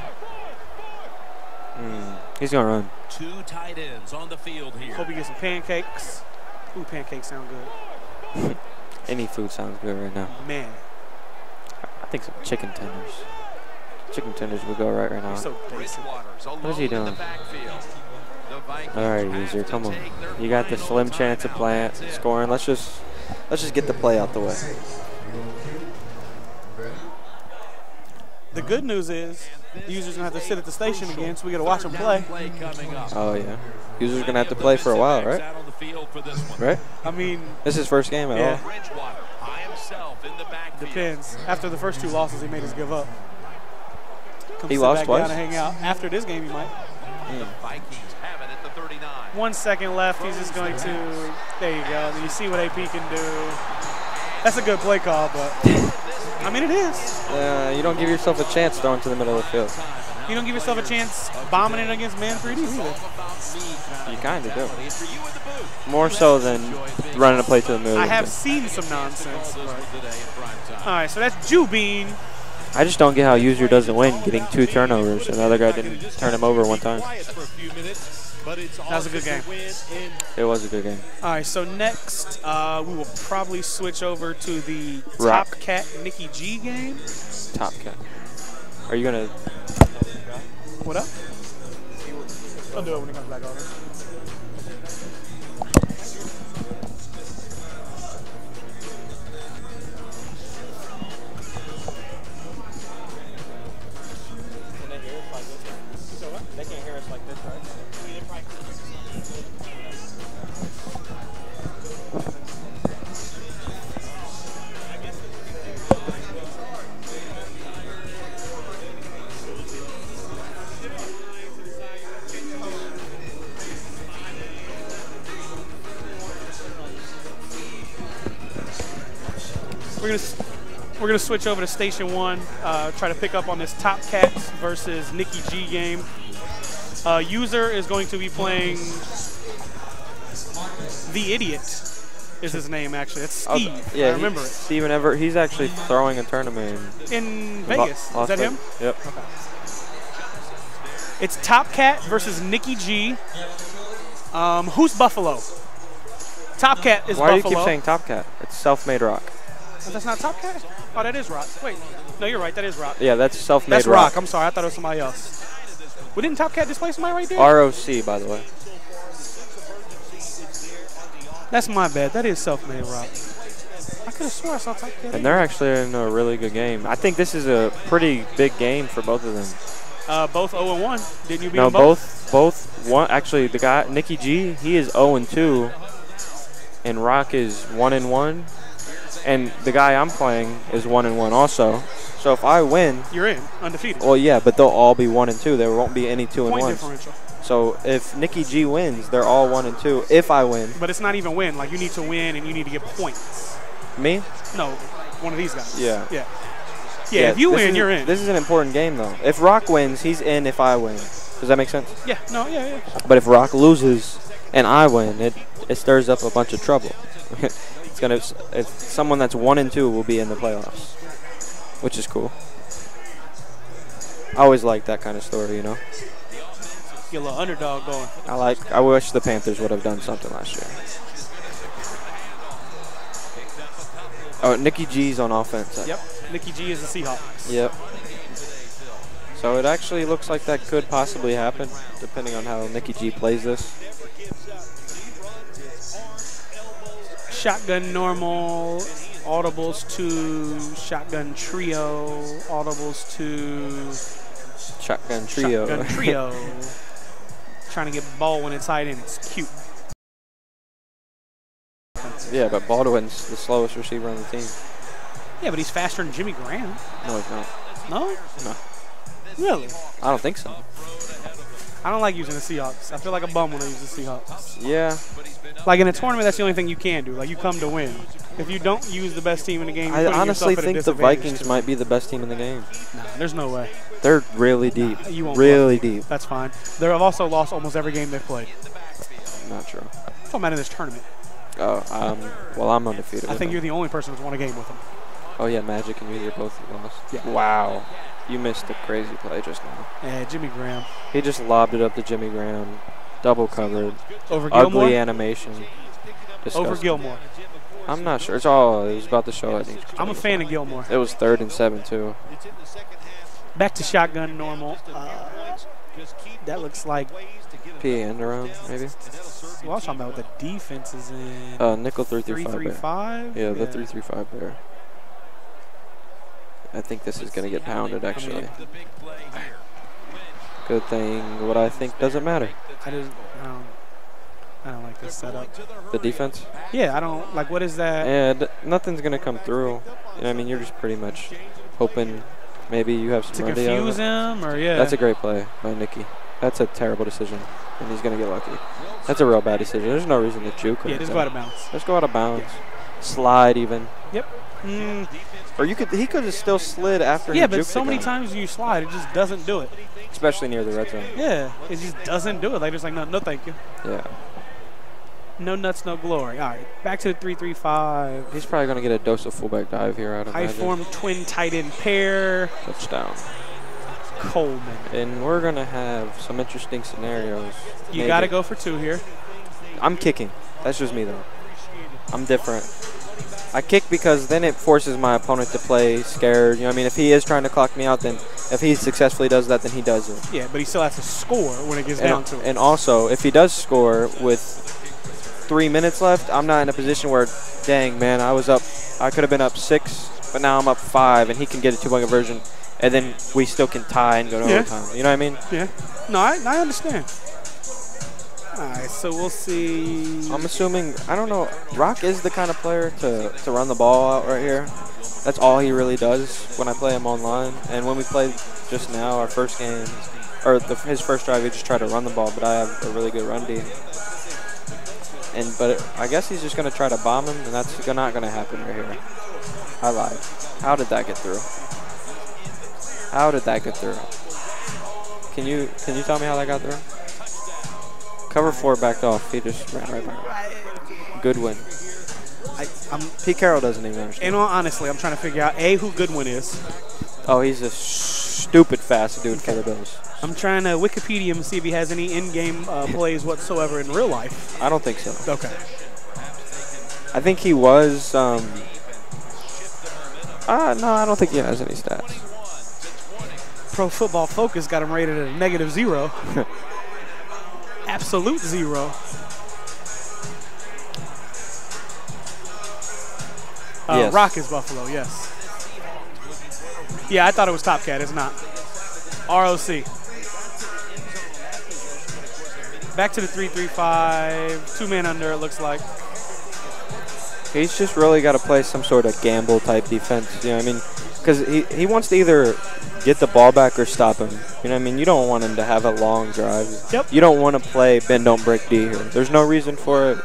He's going to run. 2 tight ends on the field here. Hope he gets some pancakes. Ooh, pancakes sound good. Any food sounds good right now. Man, I think some chicken tenders. Chicken tenders would go right now. he's so basic. Bridgewater's alone What is he in the doing? backfield. They'll All right, user, come on. You got the slim chance of scoring. Let's just get the play out the way. The good news is the user's going to have to sit at the station again, so we got to watch him play. Oh, yeah. User's going to have to play for a while, right? Right? I mean, this is his first game at all. Depends. After the first 2 losses, he made us give up. He lost twice? Down and hang out. After this game, he might. 1 second left. He's just going to. There you go. You see what AP can do. That's a good play call, but I mean, it is. You don't give yourself a chance throwing to the middle of the field. You don't give yourself a chance bombing it against man 3D either. You kind of do. More so than running a play to the middle. I have seen some nonsense. All right, so that's Jubean. I just don't get how user doesn't win, getting 2 turnovers, and the other guy didn't turn him over 1 time. That was a good game. It was a good game. All right, so next we will probably switch over to the Topcat NickyG game. Topcat. Are you going to? What up? I'll do it when he comes back over. They can't hear us like this, right? We're gonna switch over to Station 1, try to pick up on this Topcat versus NickyG game. User is going to be playing The Idiot is his name, actually. It's Steve. Yeah, I remember it. Steven Evert. He's actually throwing a tournament in Vegas. Is that him? Yep. Okay. It's Topcat versus NickyG. Who's Buffalo? Topcat is Buffalo. Why do you keep saying Topcat? It's Self-Made Rock. That's not Topcat? Oh, that is Rock. Wait. No, you're right. That is Rock. Yeah, that's Self-Made Rock. That's Rock. I'm sorry. I thought it was somebody else. Well, didn't Topcat display somebody right there? ROC, by the way. That's my bad. That is Self-Made Rock. I could have swore I saw Topcat. And they're actually in a really good game. I think this is a pretty big game for both of them. Both 0-1. Didn't you beat them both? Both one. Actually, the guy NickyG, he is 0-2, and Rock is 1-1, and the guy I'm playing is 1-1 also. So if I win, you're in, undefeated. Well, yeah, but they'll all be 1-2. There won't be any 2-1s. Point differential. So if NickyG wins, they're all 1-2. If I win, but it's not even win. Like, you need to win and you need to get points. Me? No, one of these guys. Yeah. Yeah. Yeah. If you win, you're in. This is an important game, though. If Rock wins, he's in. If I win, does that make sense? Yeah. No. Yeah. But if Rock loses and I win, it stirs up a bunch of trouble. It's someone that's 1-2 will be in the playoffs, which is cool. I always like that kind of story, you know. Get a little underdog going. I wish the Panthers would have done something last year. Oh, NickyG's on offense. Yep. NickyG is the Seahawks. Yep. So it actually looks like that could possibly happen, depending on how NickyG plays this. Shotgun normal, audibles to shotgun trio, audibles to shotgun trio. Shotgun trio. Trying to get ball when it's high and it's cute. Yeah, but Baldwin's the slowest receiver on the team. Yeah, but he's faster than Jimmy Graham. No, he's not. No? No. Really? I don't think so. I don't like using the Seahawks. I feel like a bum when I use the Seahawks. Yeah. Like in a tournament, that's the only thing you can do. Like, you come to win. If you don't use the best team in the game, I honestly think the Vikings might be the best team in the game. Nah, there's no way. They're really deep. You won't really deep. That's fine. They have also lost almost every game they've played. Not true. I'm talking about in this tournament. Oh, well, I'm undefeated. I think you're the only person who's won a game with them. Oh, yeah, Magic and User both lost. Yeah. Wow. You missed a crazy play just now. Yeah, Jimmy Graham. He just lobbed it up to Jimmy Graham. Double covered. Over Gilmore? Ugly animation. Disgusting. Over Gilmore. I'm not sure. It was about to show, I think. I'm a fan of Gilmore. It was 3rd and 7, too. Back to shotgun normal. That looks like PA end around, maybe? Well, I was talking about what the defense is in. Nickel 3-3-5 3-3-5? bear. Yeah, the 3-3-5 bear. I think this is going to get pounded, actually. Good thing what I think doesn't matter. I don't like this setup. The defense? Yeah, I don't like. What is that? And nothing's going to come through. You know what I mean? You're just pretty much hoping maybe you have some To run confuse him, or yeah. That's a great play by Nicky. That's a terrible decision, and he's going to get lucky. That's a real bad decision. There's no reason to juke. Yeah, just go out of bounds. Just go out of bounds. Yeah. Slide even. Yep. Or he could have still slid after he Yeah, juked but so the many guy. times you slide, it just doesn't do it. Especially near the red zone. Yeah, it just doesn't do it. Like, just like, no thank you. Yeah. No nuts, no glory. All right, back to the 3-3-5. He's probably going to get a dose of fullback dive here, I'd imagine. High-form twin tight end pair. Touchdown. Coleman. And we're going to have some interesting scenarios. You got to go for 2 here. I'm kicking. That's just me, though. I'm different. I kick because then it forces my opponent to play scared. You know what I mean? If he is trying to clock me out, then if he successfully does that, then he does it. Yeah, but he still has to score when it gets down to it. And also, if he does score with 3 minutes left, I'm not in a position where, dang, man, I could have been up 6, but now I'm up 5, and he can get a 2-point conversion, and then we still can tie and go to overtime. You know what I mean? Yeah. No, I understand. All right, so we'll see. I'm assuming, I don't know, Rock is the kind of player to run the ball out right here. That's all he really does when I play him online. And when we played just now, our first game, or his first drive, he just tried to run the ball, but I have a really good run D. But I guess he's just going to try to bomb him, and that's not going to happen right here. I lied. How did that get through? How did that get through? Can you tell me how that got through? Cover 4 backed off. He just ran right by. Goodwin. Pete Carroll doesn't even understand. And honestly, I'm trying to figure out, A, who Goodwin is. Oh, he's a stupid fast dude for the Bills. I'm trying to Wikipedia him and see if he has any in-game plays whatsoever in real life. I don't think so. Okay. I think he was. No, I don't think he has any stats. Pro Football Focus got him rated at a -0. Absolute 0. Yes. Rock is Buffalo, yes. Yeah, I thought it was Topcat. It's not. ROC. Back to the 3-3-5. 2-man under, it looks like. He's just really got to play some sort of gamble type defense. You know what I mean? Because he wants to either get the ball back or stop him. You know what I mean? You don't want him to have a long drive. Yep. You don't want to play bend, don't break D here. There's no reason for it.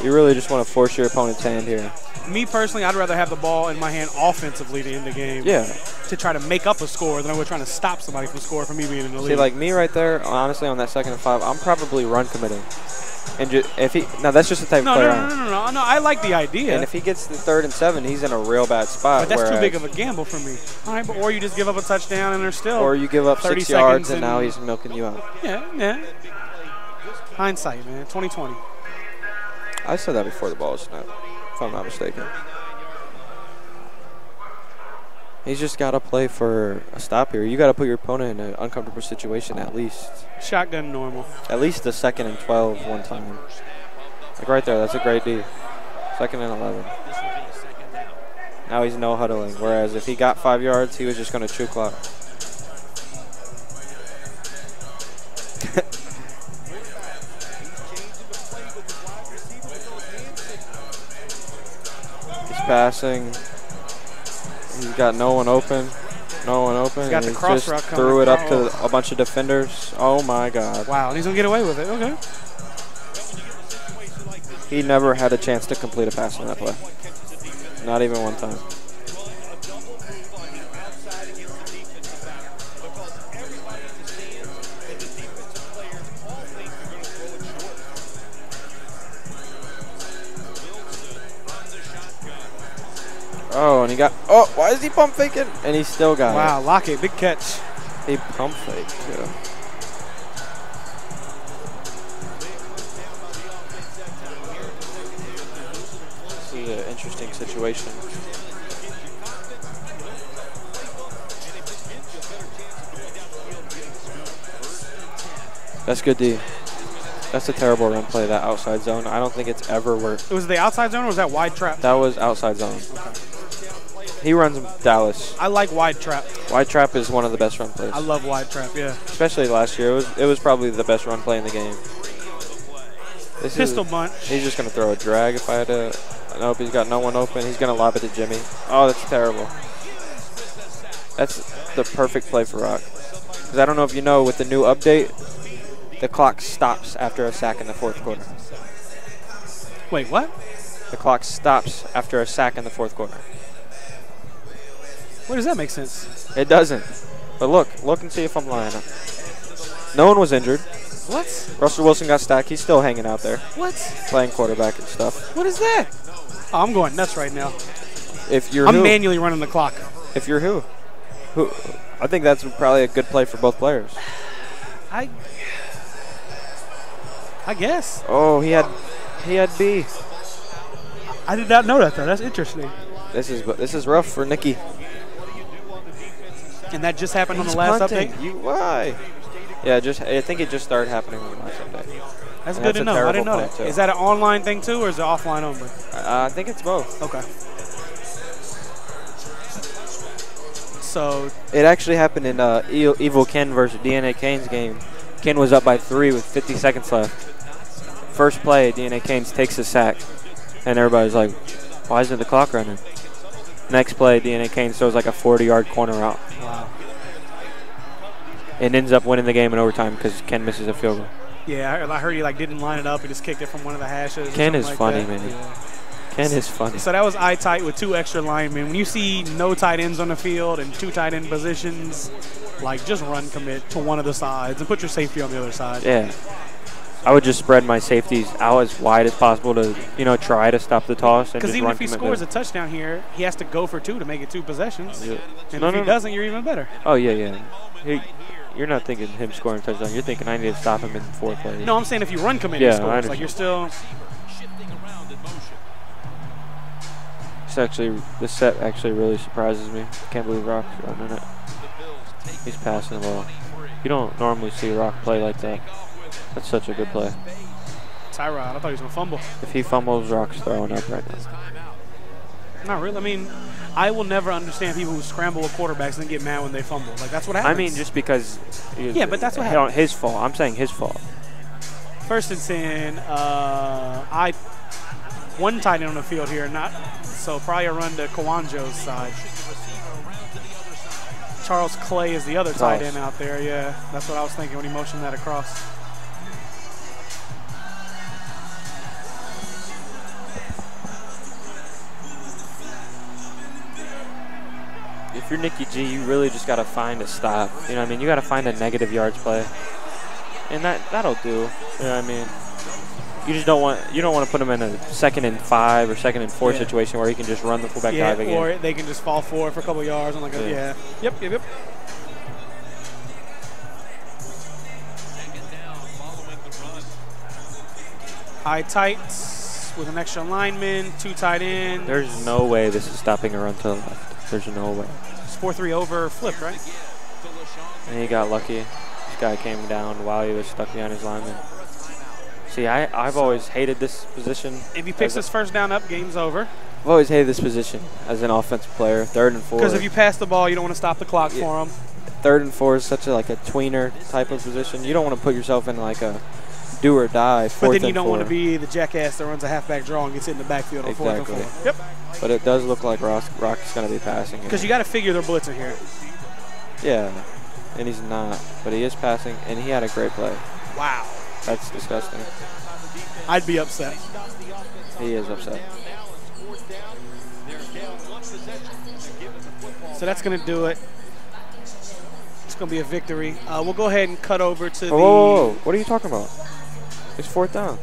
You really just want to force your opponent's hand here. Me personally, I'd rather have the ball in my hand offensively to end the game. Yeah. To try to make up a score than I would trying to stop somebody from scoring for me being in the lead. See, like me right there, honestly, on that 2nd and 5, I'm probably run committing. And now that's just the type of player I am. No, I like the idea. And if he gets the 3rd and 7, he's in a real bad spot. But that's too big of a gamble for me. All right, or you just give up a touchdown and they're still. Or you give up 30 6 yards seconds and now he's milking you out. Yeah. Hindsight, man. 2020. I said that before the ball was snapped, if I'm not mistaken. He's just got to play for a stop here. You got to put your opponent in an uncomfortable situation at least. Shotgun normal. At least the 2nd and 12 one time. Like right there, that's a great D. 2nd and 11. Now he's no huddling. Whereas if he got 5 yards, he was just going to chew clock. He's passing. He's got no one open. He's got the cross route coming. Threw it up to a bunch of defenders. Oh, my God. Wow, and he's going to get away with it. Okay. He never had a chance to complete a pass on that play. Not even one time. Oh, and he got, why is he pump faking? And he still got it. Wow, Lockett, big catch. He pump faked, too. This is an interesting situation. That's good D. That's a terrible run play, that outside zone. I don't think it's ever worked. Was it the outside zone or was that wide trap? That was outside zone. He runs Dallas. I like wide trap. Wide trap is one of the best run plays. I love wide trap, yeah. Especially last year. It was probably the best run play in the game. Pistol bunch. He's just going to throw a drag if I had to. Nope, he's got no one open. He's going to lob it to Jimmy. Oh, that's terrible. That's the perfect play for Rock. Because I don't know if you know, with the new update, the clock stops after a sack in the fourth quarter. Wait, what? The clock stops after a sack in the fourth quarter. Where does that make sense? It doesn't. But look and see if I'm lying. No one was injured. What? Russell Wilson got stacked. He's still hanging out there, What? playing quarterback and stuff. What is that? Oh, I'm going nuts right now. If you're I'm manually running the clock. If you're who? I think that's probably a good play for both players. I guess. Oh, he had B. I did not know that though. That's interesting. This is rough for Nicky. And that just happened on the last update? Why? Yeah, I think it just started happening on the last update. That's good to know. I didn't know that. Is that an online thing too, or is it offline only? I think it's both. Okay. So it actually happened in Evil Ken versus DNA Kane's game. Ken was up by 3 with 50 seconds left. First play, DNA Kane's takes a sack, and everybody's like, "Why isn't the clock running?" Next play, DNA Kane throws like a 40-yard corner route. Wow. And ends up winning the game in overtime because Ken misses a field goal. Yeah, I heard he didn't line it up. He just kicked it from one of the hashes. Ken is funny, that. man. Yeah. Ken is funny. So that was eye tight with 2 extra linemen. When you see no tight ends on the field and 2 tight end positions, just run commit to one of the sides and put your safety on the other side. Yeah. I would just spread my safeties out as wide as possible to, try to stop the toss. Because even if he scores a touchdown here, he has to go for 2 to make it 2 possessions. Yeah. And if he doesn't, you're even better. Oh, yeah. You're not thinking him scoring a touchdown. You're thinking I need to stop him in 4 plays. No, I'm saying if you run commit, yeah, he scores. You're still. This set actually really surprises me. Can't believe Rock's running it. He's passing the ball. You don't normally see Rock play like that. That's such a good play. Tyrod, I thought he was going to fumble. If he fumbles, Rock's throwing up right now. Not really. I mean, I will never understand people who scramble with quarterbacks and get mad when they fumble. That's what happens. I mean, just because. Yeah, but that's what happens. His fault. I'm saying his fault. 1st and 10. One tight end on the field here, so probably a run to Kawanjo's side. Charles Clay is the other tight end out there. Yeah, that's what I was thinking when he motioned that across. If you're NickyG, you really just got to find a stop. You know what I mean? You got to find a negative yards play. And that'll do. You know what I mean? You just don't want to put him in a 2nd and 5 or 2nd and 4 situation where he can just run the fullback dive again. Or they can just fall forward for a couple yards and Yep. Eye tight with an extra lineman, 2 tight ends. There's no way this is stopping a run to the left. There's no way. It's 4-3 over flip, right? And he got lucky. This guy came down while he was stuck behind his lineman. See, I've always hated this position. If he picks his first down up, game's over. I've always hated this position as an offensive player, 3rd and 4. Because if you pass the ball, you don't want to stop the clock for him. 3rd and 4 is such a tweener type of position. You don't want to put yourself in a do or die 4th and 4. But then you don't want to be the jackass that runs a halfback draw and gets hit in the backfield on 4th and 4. Yep. But it does look like Rock's going to be passing. Because you got to figure they're blitzing here. Yeah, and he's not. But he is passing, and he had a great play. Wow. That's disgusting. I'd be upset. He is upset. So that's going to do it. It's going to be a victory. We'll go ahead and cut over to Whoa. What are you talking about? It's 4th down.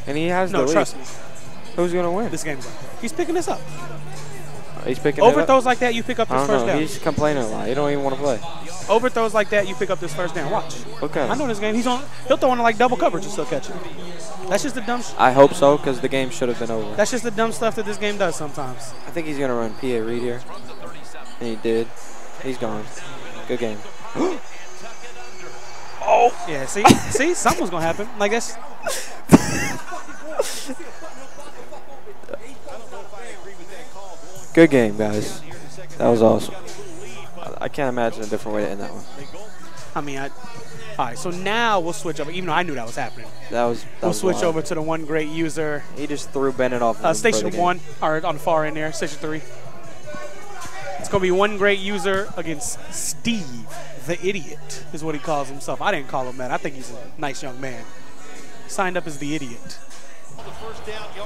And he has the lead. No, trust me. Who's going to win? This game's up. He's picking this up. He's picking it up? Overthrows like that, you pick up this first down. He's complaining a lot. He don't even want to play. Overthrows like that, you pick up this first down. Watch. Okay. I know this game. He'll throw into double coverage and still catch it. That's just the dumb stuff. I hope so, because the game should have been over. That's just the dumb stuff that this game does sometimes. I think he's going to run PA Reed here. And he did. He's gone. Good game. Yeah, see, something was gonna happen. Like that's. Good game, guys. That was awesome. I can't imagine a different way to end that one. I mean, all right. So now we'll switch over. Even though I knew that was happening, We'll switch wild. over to the one great user. He just threw Bennett off. Station 1, or on the far end there, Station 3. It's going to be one great user against Steve, the idiot, is what he calls himself. I didn't call him that. I think he's a nice young man. Signed up as the idiot.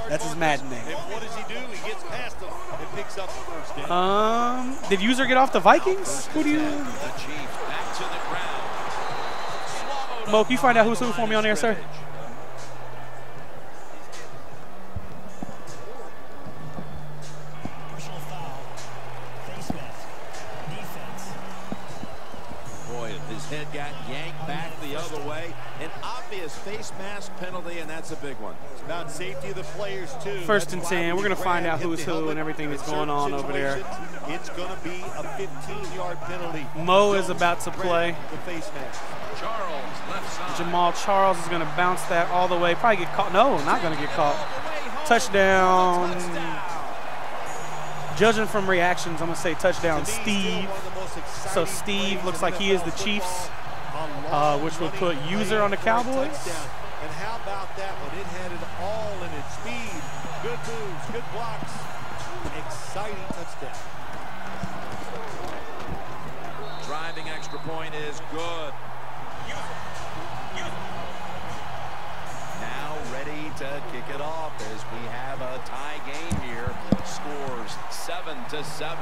That's his Madden name. And what does he do? He gets past him and picks up the first down. Did user get off the Vikings? Who do you? The Chiefs back to the ground. Mo, can you find out who's who for me on there, sir? Boy, his head got yanked back the other way. An obvious face mask penalty, and that's a big one. It's about safety of the players, too. First and That's 10. why We're when going to find you out grab, who's hit the who and helmet, everything that's in going on certain over there. situations, It's going to be a 15-yard penalty. Mo is about to play. The face mask. Charles, left side. Jamal Charles is going to bounce that all the way. Probably get caught. No, not going to get caught. Touchdown. Judging from reactions, I'm going to say touchdown Steve. So Steve looks like he is the Chiefs, which will put user on the Cowboys. And how about that one? It had it all in its speed. Good moves, good blocks. Exciting touchdown. Driving extra point is good. Now ready to kick it off as we have a tie game here. Scores 7-7.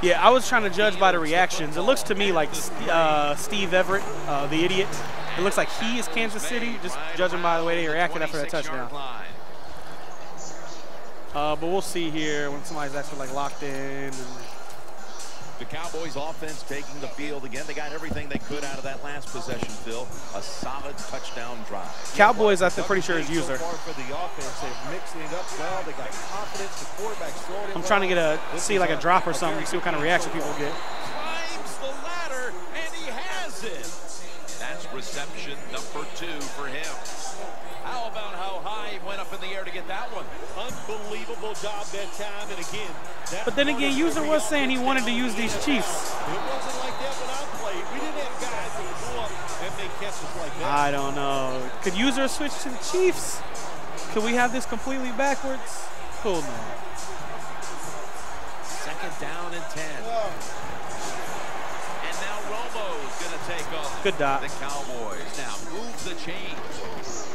Yeah, I was trying to judge by the reactions. It looks to me like Steve Evert, the idiot. It looks like he is Kansas City, just judging by the way they reacted after that touchdown. But we'll see here when somebody's actually like locked in. And The Cowboys offense taking the field again. They got everything they could out of that last possession, Phil. A solid touchdown drive. Cowboys, I'm pretty sure, is user. So far for the offense, they're mixing it up well. They got confidence. The quarterback's throwing it I'm trying to get see like a drop or something, see what kind of reaction people get. Climbs the ladder, and he has it. That's reception number 2 for him. How about how high he went up in the air to get that one? Unbelievable job that time. And again, But then again, user was saying he wanted to use these Chiefs. It wasn't like that when I played. We didn't have guys that would go up and make catches like that. I don't know. Could user switch to the Chiefs? Could we have this completely backwards? Cool, man. Second down and 10. And now Romo's going to take off. Good dot. The Cowboys now move the chains.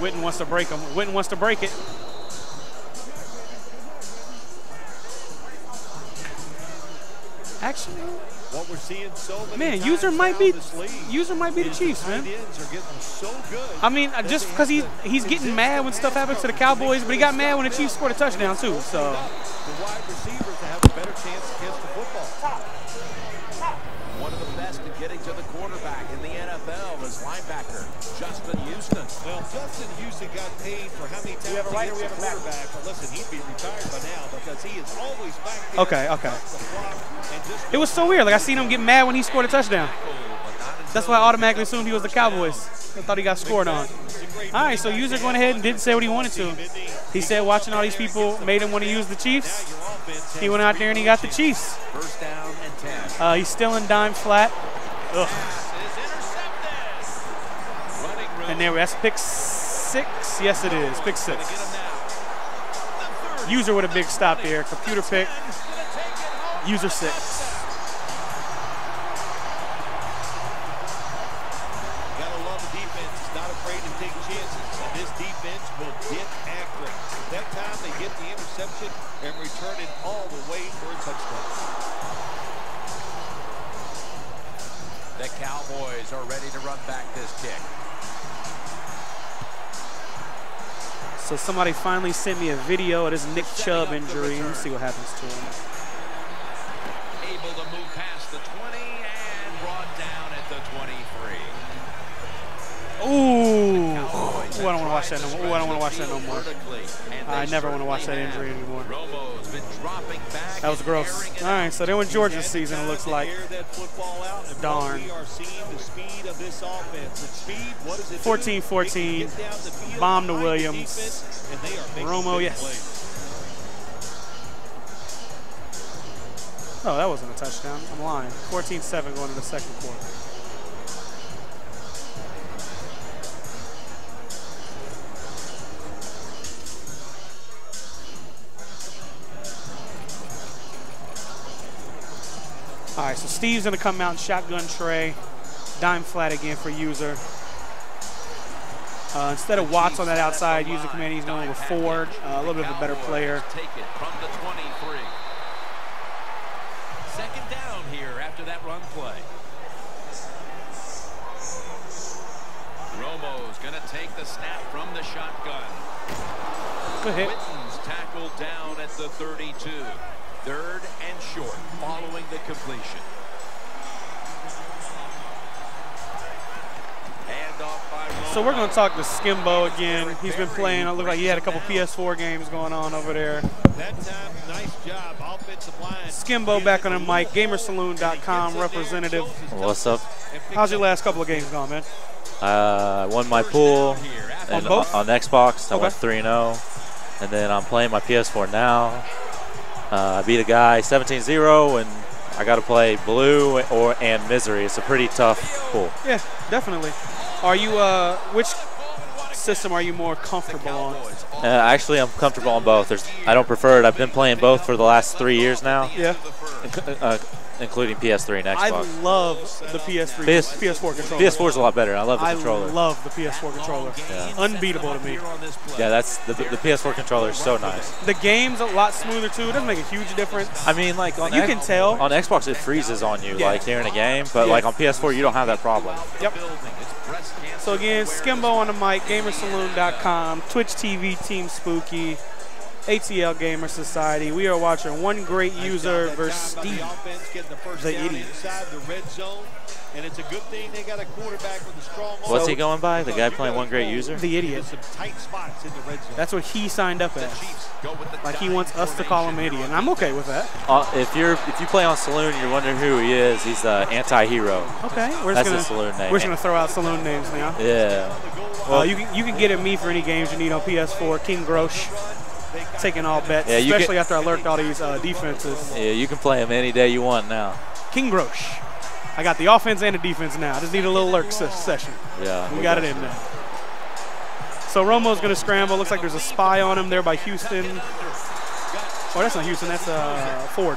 Witten wants to break him. Witten wants to break it. Actually, What we're seeing so many man, times user might now be in this league the is Chiefs, tight man. ends are getting so good. I mean, just because he's getting mad when stuff happens to the Cowboys, but he got mad when the Chiefs scored a touchdown too. So The wide receivers to have a better chance to catch the football. One of the best at getting to the quarterback in the NFL is linebacker Justin Houston. Well, Justin Houston got paid for how many times he hits the quarterback. But listen, he'd be retired by now because he is always back there. Okay. The block, and just it was so weird. Like I seen him get mad when he scored a touchdown. That's why I automatically assumed he was the Cowboys. I thought he got scored on. All right, so user going ahead and didn't say what he wanted to. He said watching all these people made him want to use the Chiefs. He went out there and he got the Chiefs. First down and 10. He's still in dime flat. Ugh. And there, that's pick 6. Yes, it is. Pick 6. User with a big stop there. Computer pick. User 6. Gotta love the defense. It's not afraid to take chances. And this defense will get after it. That time they get the interception and return it all the way for a touchdown. The Cowboys are ready to run back this kick. So somebody finally sent me a video of this Nick Chubb injury. Let's see what happens to him. Able to move past the 20 and brought down at the 23. Ooh. Ooh, I don't want to watch that no more. Ooh, I don't want to watch that no more. I never want to watch that injury anymore. That was gross. All right, so then with Georgia's season, it looks like. Darn. 14-14. Bomb to Williams. Romo, yes. Oh, that wasn't a touchdown. I'm lying. 14-7 going into the second quarter. All right, so Steve's going to come out and shotgun Trey. Dime flat again for User. Instead of Watts on that outside, User command, he's going with Ford, a little bit of a better player. Take it from the 23. Second down here after that run play. Romo's going to take the snap from the shotgun. Good hit. Witten's tackled down at the 32. Third and short following the completion. Handoff by Romo. So we're going to talk to Skimbo again. He's been playing. It looked like he had a couple PS4 games going on over there. That time, nice job, offensive line. Skimbo back on the mic, Gamersaloon.com representative. What's up? How's your last couple of games gone, man? Won my pool and both? on Xbox. I Okay. went 3-0, and then I'm playing my PS4 now. I beat a guy 17-0, and I got to play Blue and Misery. It's a pretty tough pool. Yeah, definitely. Are you, which system are you more comfortable on? Actually, I'm comfortable on both. I don't prefer it. I've been playing both for the last 3 years now. Yeah. Including PS3 and Xbox. I love the PS4 controller. PS4 is a lot better. I love the controller. I love the PS4 controller. Yeah. Unbeatable to me. Yeah, that's the PS4 controller is so nice. The game's a lot smoother too. It doesn't make a huge difference. I mean, like on You can tell. on Xbox it freezes on you Yeah. like during a game, but Yeah. like on PS4 you don't have that problem. Yep. So again, Skimbo on the mic, Gamersaloon.com, Twitch TV, Team Spooky, ATL Gamer Society. We are watching One Great User versus Steve, the idiot. And it's a good thing they got a quarterback with a strong arm. What's he going by? The guy playing One Great User? The idiot. Some tight spots in the red zone. That's what he signed up as. Like he wants us to call him idiot, and I'm okay with that. If you play on Saloon, you're wondering who he is. He's the anti-hero. Okay, That's his Saloon name. We're just gonna throw out saloon names now. Yeah. Well, you can get at me for any games you need on PS4. King Grosh, taking all bets, Yeah, especially after I lurked all these defenses. Yeah, you can play him any day you want now. King Grosh. I got the offense and the defense now. I just need a little lurk session. Yeah. We got it in there. So Romo's going to scramble. Looks like there's a spy on him there by Houston. Oh, that's not Houston. That's Ford.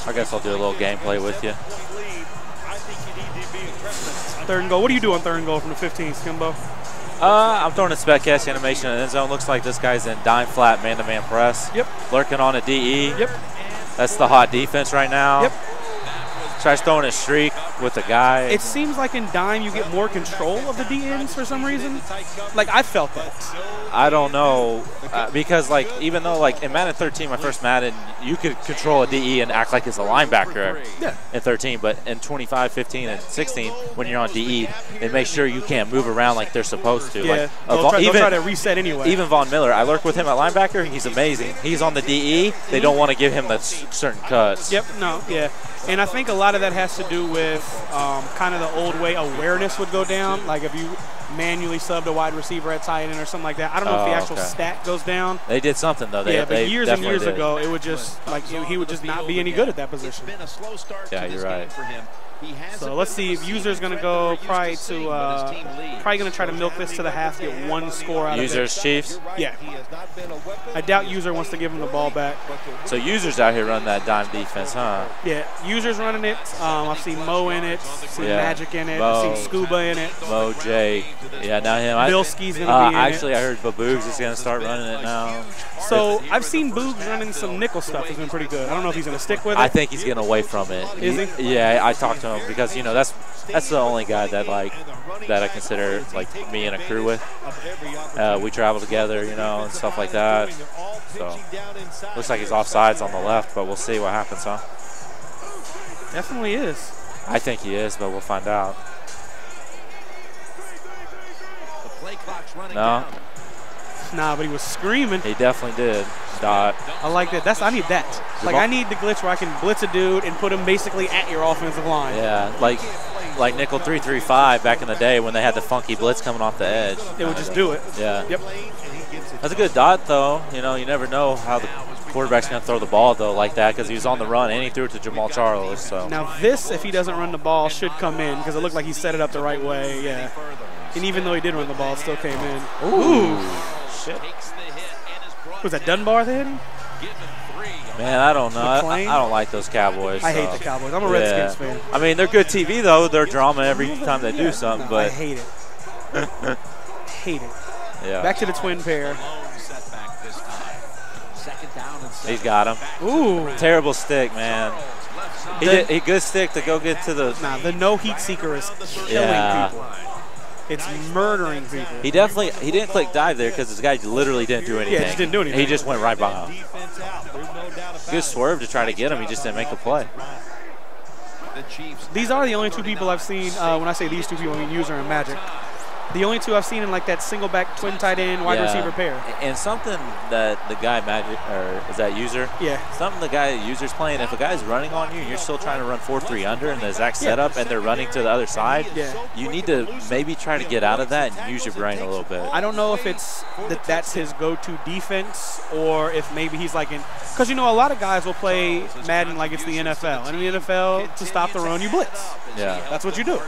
I guess I'll do a little gameplay with you. Third and goal. What do you do on third and goal from the 15, Skimbo? I'm throwing a spec catch animation in the end zone. Looks like this guy's in dime flat man-to-man press. Yep. Lurking on a DE. Yep. That's the hot defense right now. Yep. Tries throwing a streak with the guy. It seems like in dime you get more control of the DNs for some reason. Like I felt that. I don't know because like even though like in Madden 13, my first Madden, you could control a DE and act like it's a linebacker in 13, but in 25, 15, and 16, when you're on DE, they make sure you can't move around like they're supposed to. Yeah, Like, they'll try to reset anyway. Even Von Miller, I lurk with him at linebacker. He's amazing. He's on the DE. They don't want to give him the certain cuts. Yep. No. Yeah. And I think a lot of that has to do with kind of the old way awareness would go down. Like if you manually subbed a wide receiver at tight end or something like that. I don't know if the actual stat goes down. They did something though. But years and years ago, it would just like he would just not be any good at that position. Yeah, you're right. So let's see if User's going to go probably going to try to milk this to the half, get one score out of it. Users Chiefs? Yeah. I doubt User wants to give him the ball back. So Users out here running that dime defense, huh? Yeah, User's running it. I've seen Mo in it, seen Magic in it, Mo, I've seen Scuba in it. Mo, Jake. Yeah, now him. Bilski's going to be in actually, I heard Baboogs is going to start running it now. So I've seen Boogs running some nickel stuff. It's been pretty good. I don't know if he's going to stick with it. I think he's getting away from it. Is he? Yeah, I talked to him because, you know, that's the only guy that I consider like me and a crew with. We travel together, you know, and stuff like that. So looks like he's offsides on the left, but we'll see what happens, huh? Definitely is. I think he is, but we'll find out. No. Nah, but he was screaming. He definitely did. Dot. I like that. I need that. Like, I need the glitch where I can blitz a dude and put him basically at your offensive line. Yeah, like nickel 3-3-5 back in the day when they had the funky blitz coming off the edge. They would just do it. Yeah. Yep. That's a good dot, though. You know, you never know how the quarterback's going to throw the ball, though, like that, because he was on the run and he threw it to Jamal Charles. So now this, if he doesn't run the ball, should come in because it looked like he set it up the right way. Yeah. And even though he did run the ball, it still came in. Ooh. Shit. Was that Dunbar that hit him? Man, I don't know. I don't like those Cowboys. I hate the Cowboys. I'm a Redskins fan. I mean, they're good TV, though. They're drama every time they do something. No, but I hate it. Hate it. Yeah. Back to the twin pair. He's got him. Ooh. Terrible stick, man. He good stick to go get to the. Nah, the no heat seeker is killing people. It's murdering people. He didn't click dive there because this guy literally didn't do anything. Yeah, just didn't do anything. He just went right by him. Good swerve to try to get him. He just didn't make a play. These are the only two people I've seen. When I say these two people, I mean User and Magic. The only two I've seen in like that single back twin tight end wide receiver pair. And something that the guy Magic, or is that User? Yeah. Something the guy User's playing, if a guy's running on you and you're still trying to run 4-3 under in the exact setup and they're running to the other side, you need to maybe try to get out of that and use your brain a little bit. I don't know if it's that's his go-to defense or if maybe he's like in, because you know a lot of guys will play Madden like it's the NFL. And in the NFL, to stop the run, you blitz. Yeah. That's what you do.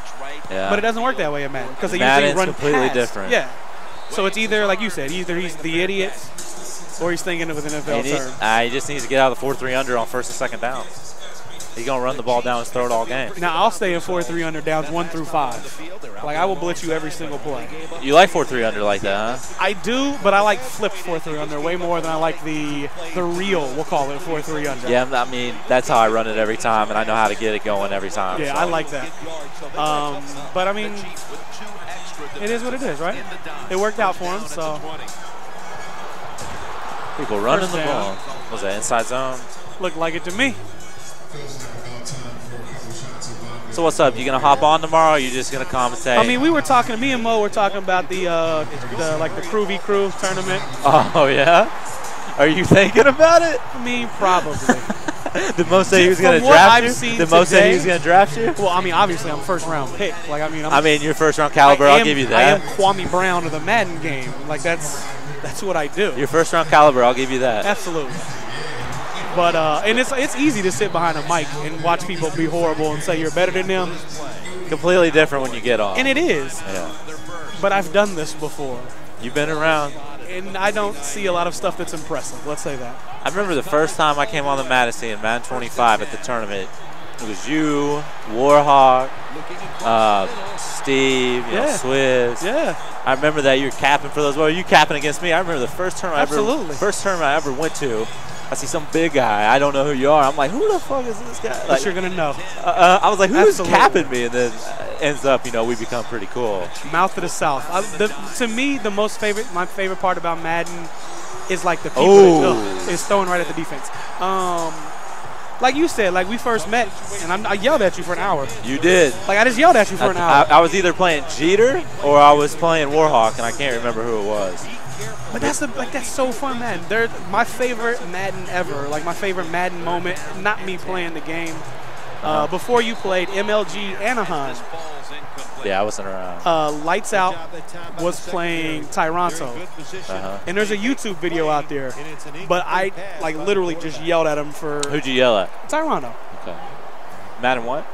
Yeah. But it doesn't work that way in Madden because they usually run completely pass. different. Yeah. So it's either, like you said, either he's the idiot or he's thinking it with an NFL term. He just needs to get out of the 4-3 under on first and second down. He's going to run the ball down and throw it all game. Now, I'll stay in 4-3 under downs 1 through 5. Like, I will blitz you every single play. You like 4-3 under like that, huh? I do, but I like flipped 4-3 under way more than I like the real, we'll call it, 4-3 under. Yeah, I mean, that's how I run it every time, and I know how to get it going every time. Yeah, so. I like that. But, I mean, it is what it is, right? It worked out for him, so. People running the ball. Was that inside zone? Looked like it to me. So what's up? You gonna hop on tomorrow? Or are you just gonna commentate? I mean, we were talking. Me and Mo were talking about the Crew v Crew tournament. Oh yeah. Are you thinking about it? I mean, probably. Did Mo say he was gonna draft you? Did Mo say he was gonna draft you? Well, I mean, obviously I'm first round pick. Like, I mean, your first round caliber. I'll give you that. I am Kwame Brown of the Madden game. Like that's what I do. Your first round caliber. I'll give you that. Absolutely. But and it's easy to sit behind a mic and watch people be horrible and say you're better than them. Completely different when you get on. And it is. Yeah. But I've done this before. You've been around. And I don't see a lot of stuff that's impressive. Let's say that. I remember the first time I came on the Madison in Madden 25 at the tournament. It was you, Warhawk, Steve, Swizz. Yeah. I remember that you were capping for those. Well, you capping against me. I remember the first term I ever went to. I see some big guy. I don't know who you are. I'm like, who the fuck is this guy? But you're gonna know. I was like, who's capping me? And then ends up, we become pretty cool. Mouth of the South. To me, my favorite part about Madden is like the people is throwing right at the defense. Like you said, like we first met, and I yelled at you for an hour. You did. Like I just yelled at you for an hour. I was either playing Jeter or I was playing Warhawk, and I can't remember who it was. But that's so fun, man. They're my favorite Madden ever. Like my favorite Madden moment, not me playing the game. Before you played MLG Anaheim. Yeah, I wasn't around. Lights Out was playing Tyranto. And there's a YouTube video out there. But I literally just yelled at him for. Who'd you yell at? Tyranto. Okay. Madden what?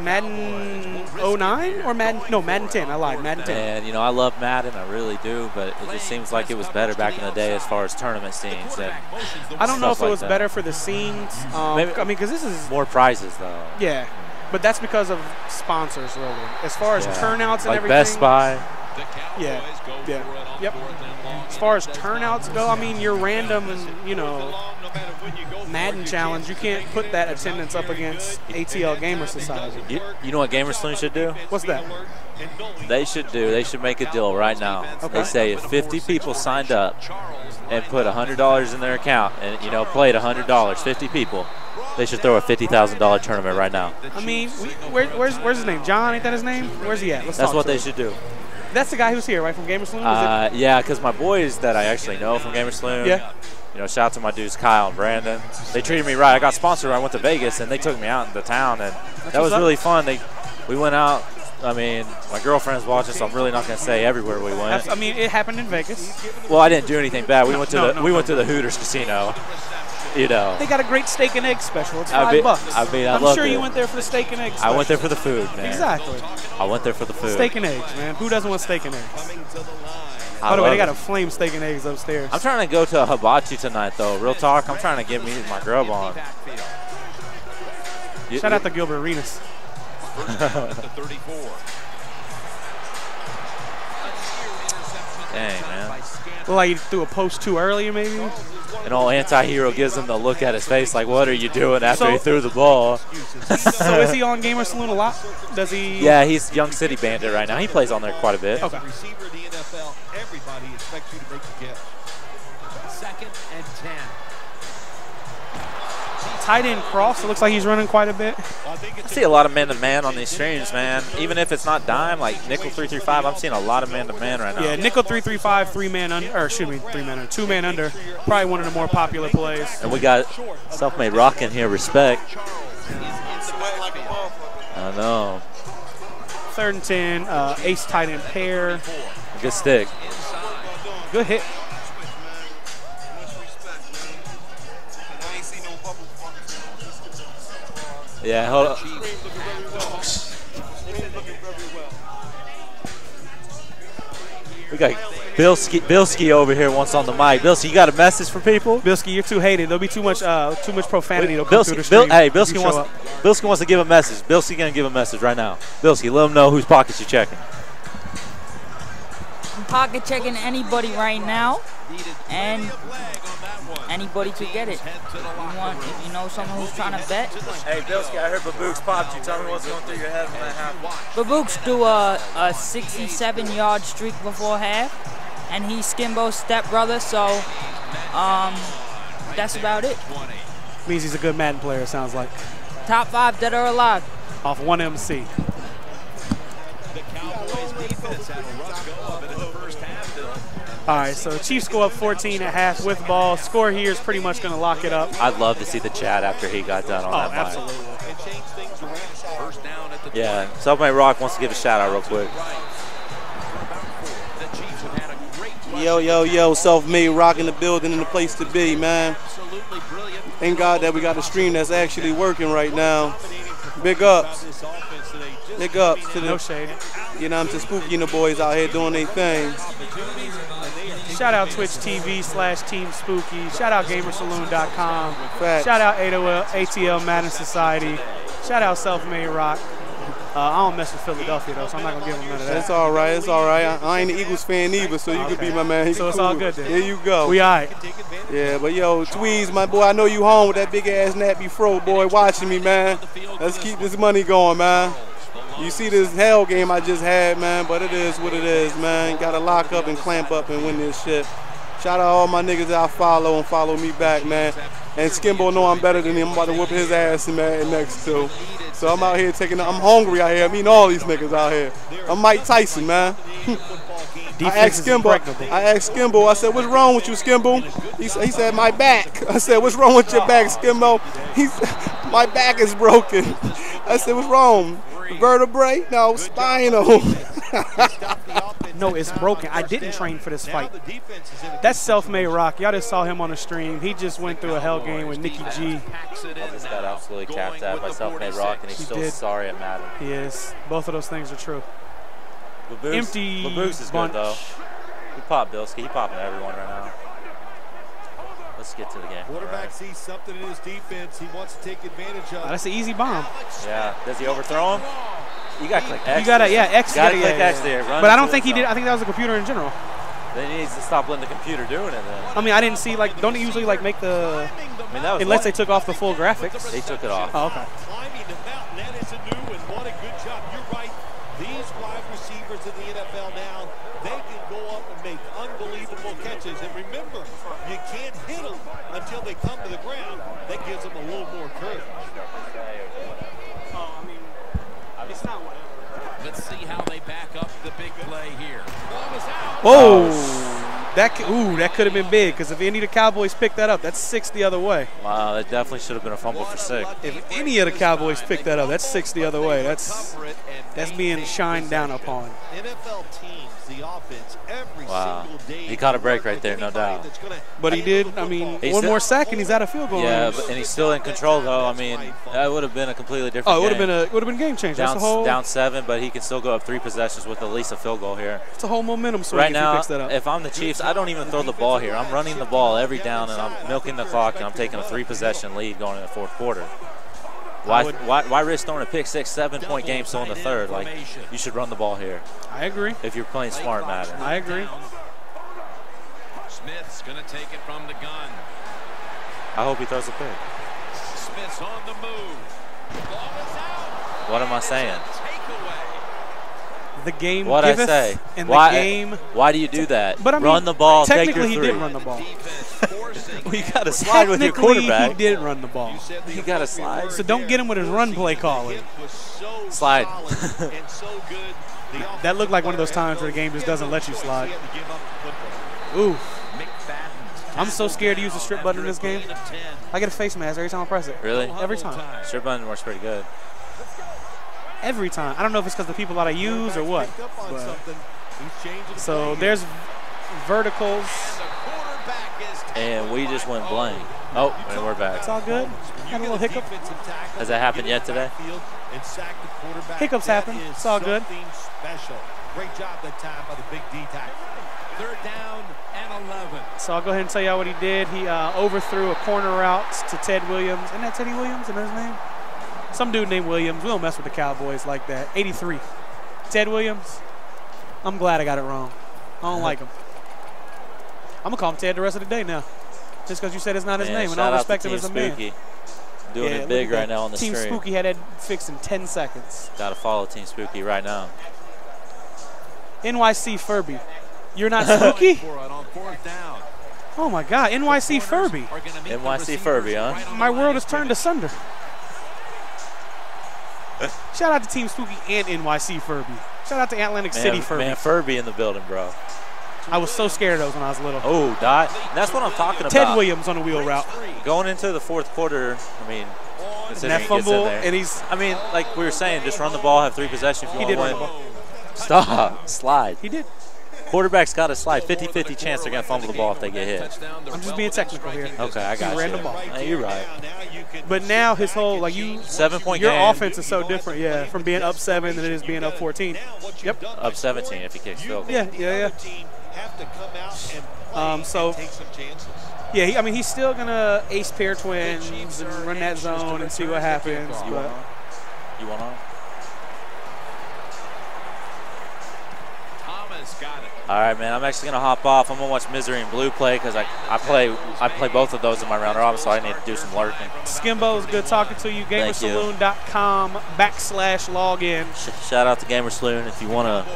Madden 09 or Madden 10. I lied. Madden 10. And I love Madden, I really do, but it just seems like it was better back in the day as far as tournament scenes. And I don't know if it was better for the scenes. Maybe, I mean, because this is more prizes though. Yeah, but that's because of sponsors, really. As far as turnouts and like everything. Best Buy. Yeah. Yep. As far as turnouts go, I mean, your random, Madden challenge, you can't put that attendance up against ATL Gamer Society. You know what Gamer Saloon should do? What's that? They should make a deal right now. Okay. They say if 50 people signed up and put $100 in their account and, played $100, 50 people, they should throw a $50,000 tournament right now. I mean, where's his name? John, ain't that his name? Where's he at? That's what they should do. That's the guy who's here, right, from Gamer Saloon? Yeah, because my boys that I actually know from Gamer Saloon, Yeah. you know, shout out to my dudes Kyle and Brandon. They treated me right. I got sponsored when I went to Vegas, and they took me out into town, and that was really fun. We went out. I mean, my girlfriend's watching, so I'm really not going to say everywhere we went. I mean, it happened in Vegas. Well, I didn't do anything bad. We went to the Hooters Casino. You know. They got a great steak and egg special. It's $5. I'm sure you went there for the steak and egg special. I went there for the food, man. Exactly. I went there for the food. Steak and eggs, man. Who doesn't want steak and eggs? By the way, they got a flame steak and eggs upstairs. I'm trying to go to a hibachi tonight, though. Real talk. I'm trying to get me my grub on. Shout out to Gilbert Arenas. Dang, man. Look like he threw a post too early, maybe? An old anti-hero gives him the look at his face like, what are you doing after he threw the ball? So is he on Gamer Saloon a lot? Does he? Yeah, he's Young City Bandit right now. He plays on there quite a bit. Okay. Receiver in the NFL, everybody expects you to make the catch. 2nd and 10. Tight end cross. It looks like he's running quite a bit. I see a lot of man-to-man on these streams, man. Even if it's not dime, like nickel 3-3-5, I'm seeing a lot of man-to-man right now. Yeah, nickel 3-3-5, 3-man under, or excuse me, 3-man under, 2-man under. Probably one of the more popular plays. And we got Self-Made Rock in here, respect. I know. 3rd and 10, ace tight end pair. Good stick. Good hit. Yeah, hold up. We got Bilski over here wants on the mic. Bilski, you got a message for people? Bilski, you're too hated. There'll be too much profanity. Bilski wants to give a message. Bilski gonna give a message right now. Bilski, let them know whose pockets you're checking. I'm pocket checking anybody right now, and anybody could get it. If you know someone who's trying to bet. Hey, Bilski, I heard Babooks popped you. Tell me what's going through your head when that happened. Babooks do a 67-yard streak before half, and he's Skimbo's stepbrother, so that's about it. Means he's a good Madden player, it sounds like. Top 5 dead or alive. Off 1 MC. All right, so Chiefs go up 14 at half with ball. Score here is pretty much going to lock it up. I'd love to see the chat after he got done on that mic. Absolutely. Yeah, Self-Made Rock wants to give a shout out real quick. Yo, Self-Made Rock in the building and the place to be, man. Thank God that we got a stream that's actually working right now. Big ups. Big ups to the, no shade. You know, I'm just Spooky and the boys out here doing their things. Shout out Twitch TV/Team Spooky. Shout out Gamersaloon.com. Facts. Shout out ATL Madden Society. Shout out Self-Made Rock. I don't mess with Philadelphia though, so I'm not gonna give them none of that. It's all right. It's all right. I ain't an Eagles fan either, so you could be my man. So it's all good then. There you go. We all right. Yeah, but yo, Tweez, my boy, I know you home with that big ass nappy fro, boy, watching me, man. Let's keep this money going, man. You see this hell game I just had, man, but it is what it is, man. Got to lock up and clamp up and win this shit. Shout out all my niggas that I follow and follow me back, man. And Skimbo know I'm better than him. I'm about to whoop his ass, man, next to. So I'm out here I'm hungry out here. I'm eating all these niggas out here. I'm Mike Tyson, man. I asked Skimbo, I said, what's wrong with you, Skimbo? He said, my back. I said, what's wrong with your back, Skimbo? He said, my back is broken. I said, what's wrong? Vertebrae? No, spinal. No, it's broken. I didn't train for this fight. That's Self-Made Rock. Y'all just saw him on the stream. He just went through a hell game with NickyG. I just got absolutely capped at by Self-Made Rock, and he's still sorry at Madden. He is. Both of those things are true. Empty Babooks is bunch. good, though. He popped Bilski. He popping everyone right now. Let's get to the game. Quarterback sees something in his defense he wants to take advantage of. That's an easy bomb. Yeah. Does he overthrow him? You got to click X. You got to, yeah, X. You got to click X there. But I don't think he did. I think that was the computer in general. Then he needs to stop letting the computer doing it then. I mean, I didn't see, like, don't they usually, like, make the, I mean, that was unless they took off the full graphics. They took it off. Oh, okay. Climbing the mountain, that is a new and what a good job. You're right. These wide receivers in the NFL now, they can go up and make unbelievable catches. And remember, you can't hit them until they come to the ground. That gives them a little more courage. Oh, I mean, it's not whatever. Let's see how they back up the big play here. Ball was out. Oh, that could have been big because if any of the Cowboys picked that up, that's 6 the other way. Wow, that definitely should have been a fumble for 6. If any of the Cowboys picked that up, that's 6 the other way. That's being shined down upon. NFL teams, the offense, every single day. He caught a break right there, no doubt. But he did. I mean, one more sack and he's out of field goal range. And he's still in control though. I mean, that would have been a completely different. Oh, it would have been a game changer. Down 7, but he can still go up 3 possessions with at least a field goal here. It's a whole momentum swing right if now, he picks that up. If I'm the Chiefs, I don't even throw the ball here. I'm running the ball every down, and I'm milking the clock, and I'm taking a 3-possession lead going into the 4th quarter. Why risk throwing a pick 6, 7-point game still in the 3rd? Like, you should run the ball here. I agree. If you're playing smart, Madden. I agree. Smith's going to take it from the gun. I hope he throws a pick. Smith's on the move. Ball is out. What am I saying? The game What'd I giveth say? and Why, the game. Why do you do that? But I mean, run the ball, technically take your 3. he did run the ball. Well, you got to slide with your quarterback. He did run the ball. You got to slide. So don't get him with his run play calling. Slide. That looked like one of those times where the game just doesn't let you slide. Ooh. I'm so scared to use the strip button in this game. I get a face mask every time I press it. Really? Every time. Strip button works pretty good. Every time. I don't know if it's because the people that I use or what. So there's verticals. And we just went blank. Oh, and we're back. It's all good. Had a little hiccup. Has that happened yet today? Hiccups happen. It's all good. Great job that time by the big D tackle. 3rd down and 11. So I'll go ahead and tell y'all what he did. He overthrew a corner route to Ted Williams. Isn't that Teddy Williams? Isn't that his name? Some dude named Williams. We don't mess with the Cowboys like that. 83. Ted Williams. I'm glad I got it wrong. I don't like him. I'm going to call him Ted the rest of the day now. Just because you said it's not his name. And I don't respect him as a man. Doing it big right now on the Team stream. Spooky had that fixed in 10 seconds. Got to follow Team Spooky right now. NYC Furby. You're not Spooky? Oh, my God. NYC Furby. NYC Furby, huh? My world has turned asunder. Shout out to Team Spooky and NYC Furby. Shout out to Atlantic City Furby. Man, Furby in the building, bro. I was so scared of those when I was little. Oh, Dot. That's what I'm talking about. Ted Williams on the wheel route. Going into the 4th quarter, I mean, that fumble, and he's. I mean, like we were saying, just run the ball, have 3 possessions if you want to win. Run the ball. Stop. Slide. He did. Quarterback's got to slide. 50-50 chance they're going to fumble the ball if they get hit. I'm just being technical here. Okay, I got you. He ran the ball. Hey, you're right. But now his whole, like you. 7-point your game. offense is so different, yeah, from being up 7 than it is being up 14. Yep. Up 17 if he kicks field goal. Yeah. So, yeah, I mean, he's still going to ace pair twins and run that zone and see what happens. You want on? All right, man. I'm actually gonna hop off. I'm gonna watch Misery and Blue play because I play both of those in my round robin, so I need to do some lurking. Skimbo, it's good talking to you. Gamersaloon.com/login. Shout out to Gamersaloon. If you wanna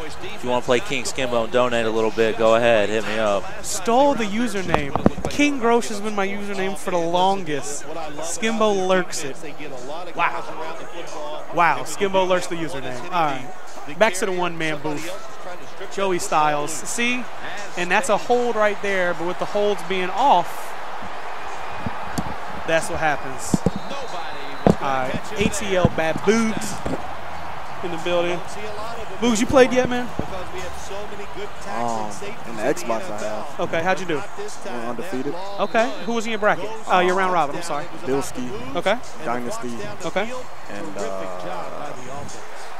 play King Skimbo and donate a little bit, go ahead, hit me up. Stole the username. King Grosh has been my username for the longest. Skimbo lurks it. Wow. Skimbo lurks the username. All right. Back to the one-man booth. Joey Styles. See? And that's a hold right there, but with the holds being off, that's what happens. All right. ATL Bad Boogs in the building. Boogs, you played yet, man? In the Xbox I have. Okay, how'd you do? Undefeated. Okay. Who was in your bracket? Your round robin, I'm sorry. Bilski. Okay. Dynasty. Okay. And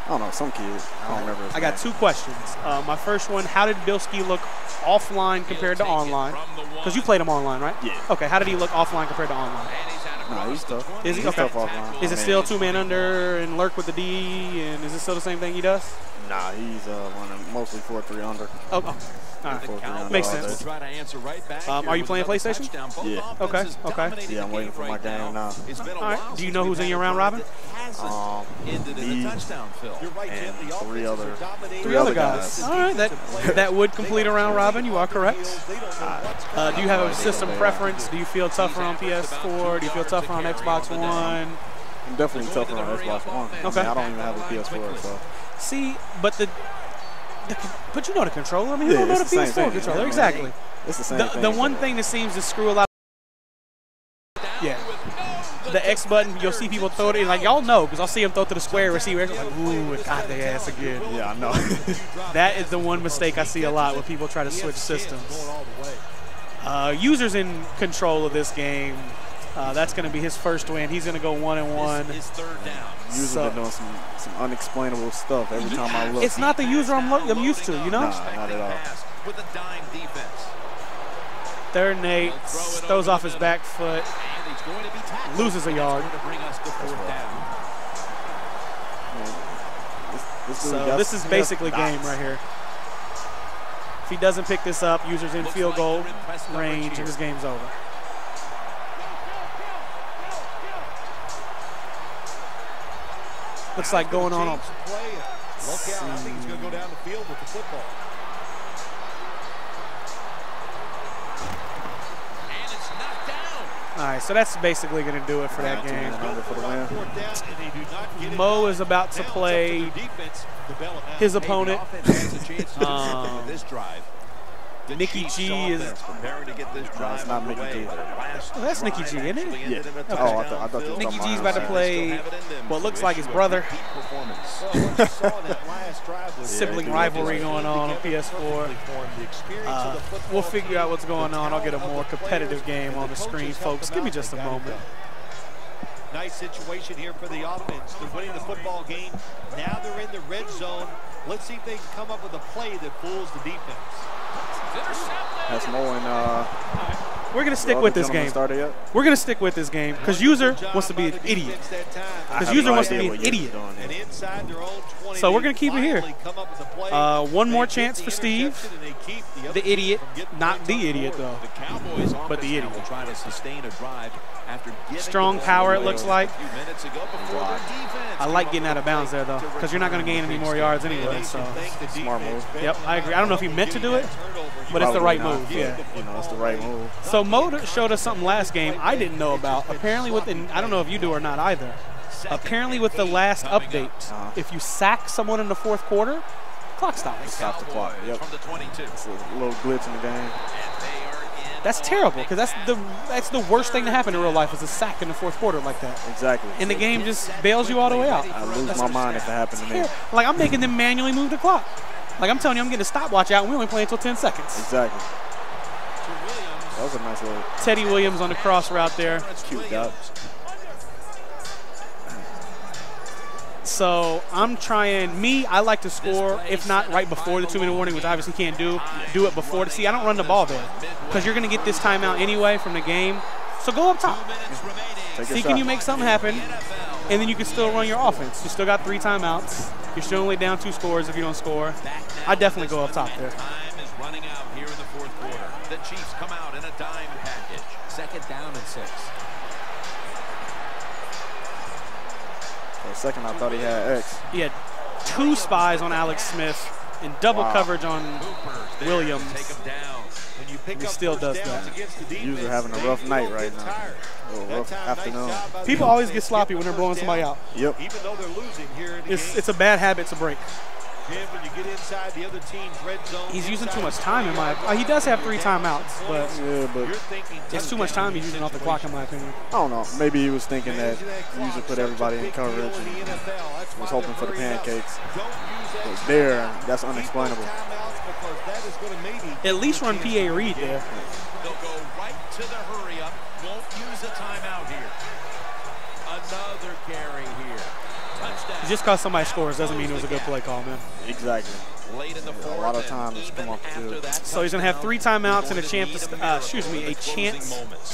I don't know, some kid. I don't remember his I got name. 2 questions. My first one, how did Bilski look offline compared to online? Because you played him online, right? Yeah. Okay, how did he look offline compared to online? Nah, he's tough. Is he? He's Okay. tough offline. Is it still 2-man under and lurk with the D, and is it still the same thing he does? Nah, he's running mostly 4-3 under. Oh, all right. 4-3 under. Makes all sense. day. Are you playing PlayStation? Yeah. Okay. Yeah, I'm waiting for my game now. All right. Do you know who's in your round robin? Me and 3 other guys. All right. That would complete a round robin. You are correct. Do you have a system preference? Do you feel tougher on PS4? Do you feel tougher on Xbox One? I'm definitely tougher on Xbox One. Okay. I don't even have a PS4, so. See, but But you know the controller. I mean, you don't know the PS4 controller. Exactly. It's the same thing. The one thing that seems to screw a lot of the X button, you'll see people throw it in. Like, y'all know, because I'll see them throw to the square receiver. Like, ooh, it got their ass again. Yeah, I know. That is the one mistake I see a lot when people try to switch systems. User's in control of this game. That's going to be his first win. He's going to go 1-1. User's been doing some unexplainable stuff every time I look. It's not the user I'm used to, you know? Nah, not at all. Third and 8, throws off his back foot, loses a yard. So this is basically game right here. If he doesn't pick this up, user's in field goal range, and his game's over. Looks like going on. I think he's going to go down the field with the football. All right, so that's basically going to do it for that game. Mo is about to play his opponent. NickyG is. It's not NickyG. Oh, that's NickyG, isn't it? Yeah. Okay. Oh, I thought you were talking NickyG is about to play what looks like his brother. Sibling rivalry going on PS4. We'll figure out what's going on. I'll get a more competitive game on the screen, folks. Give me just a moment. Nice situation here for the offense. They're winning the football game. Now they're in the red zone. Let's see if they can come up with a play that fools the defense. That's Mo and we're going to stick with this game. We're going to stick with this game because user wants to be an idiot. Because user wants to be an idiot. So we're going to keep it here. One more chance for Steve. The idiot. Not the idiot, though. But the idiot. Strong power, it looks like. I like getting out of bounds there, though, because you're not going to gain any more yards anyway. So smart move. Yep, I agree. I don't know if he meant to do it, but it's the right move. Yeah. You know, it's the right move. So Mo showed us something last game I didn't know about. Apparently, I don't know if you do or not either. Apparently, with the last update, if you sack someone in the fourth quarter, clock stops. Stop the clock. Yep. It's a little glitch in the game. That's terrible because that's the worst thing to happen in real life is a sack in the fourth quarter like that. Exactly. And the game just bails you all the way out. I lose my mind if that happened to me. Like, I'm making them manually move the clock. Like, I'm telling you, I'm getting a stopwatch out and we only play until 10 seconds. Exactly. That was a nice little Teddy Williams on the cross route there. Cute dot. So I'm trying, I like to score, if not right before the 2-minute warning, which obviously can't do it before. See, I don't run the ball there because you're going to get this timeout anyway from the game. So go up top. See, can you make something happen, and then you can still run your offense. You still got 3 timeouts. You're still only down 2 scores if you don't score. I definitely go up top there. Time is running out here in the fourth quarter. The Chiefs come out in a dime package. 2nd down and 6. For a second, I thought he had X. He had 2 spies on Alex Smith and double coverage on Williams. He still does that. User having a rough night right now. A rough afternoon. People always get sloppy when they're blowing somebody out. Yep. Even though they're losing here in the game. It's a bad habit to break. When you get inside the other team's red zone, he's using too much time in my he does have 3 timeouts, but it's too much time he's using off the clock in my opinion. I don't know. Maybe he was thinking that user put everybody in coverage and was hoping for the pancakes. But there, that's unexplainable. At least run PA read there. They'll go right to the hurry up. Won't use a timeout here. Another carry here. Touchdown. Just because somebody scores doesn't mean it was a good play call, man. Exactly. A lot of times it's come off the field. So he's going to have 3 timeouts and a chance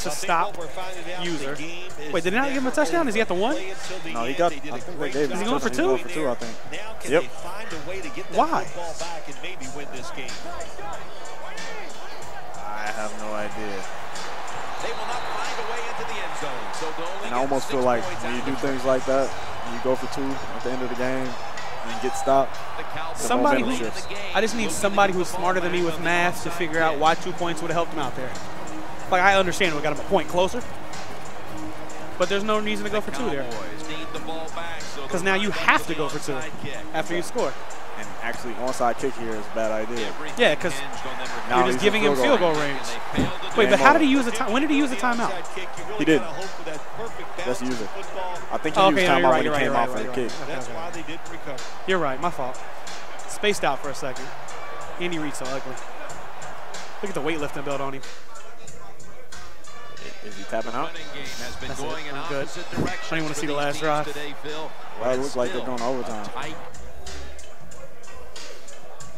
to stop user. Wait, did they not give him a touchdown? Is he at the 1? No, he got. I think they gave him. Is he going for 2? Going for 2, I think. Yep. Why? I have no idea. They will not find a way into the end zone. So and I almost feel like when you do things like that, you go for 2 at the end of the game and get stopped. I just need somebody who's smarter than me with math to figure out why 2 points would have helped him out there. Like, I understand we got him a point closer, but there's no reason to go for 2 there. Need the ball back. because now you have to go for 2 after you score. And actually, onside kick here is a bad idea. Yeah, because you're just giving him field goal range. Wait, but how did he use a time? When did he use a timeout? He didn't. That's the user. I think he used timeout when he came off for the kick. That's why they didn't recover. You're right, my fault. Spaced out for a second. Andy Reid's so ugly. Look at the weightlifting belt on him. Is he tapping out? That's it. I'm good. I don't even want to see the last drive. Well, it looks like they're going overtime.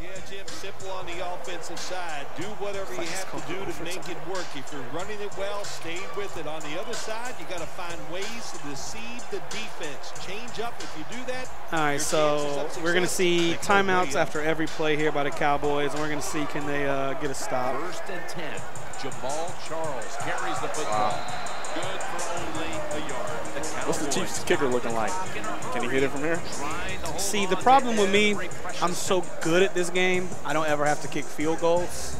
Yeah, Jim, simple on the offensive side. Do whatever you have to do to make it work. If you're running it well, stay with it. On the other side, you got to find ways to deceive the defense. Change up. If you do that, all right, so we're going to see timeouts after every play here by the Cowboys, and we're going to see can they get a stop. 1st and 10. Jamal Charles carries the football. Good for only a yard. What's the Chiefs kicker looking like? Can he hit it from here? See, the problem with me, I'm so good at this game, I don't ever have to kick field goals.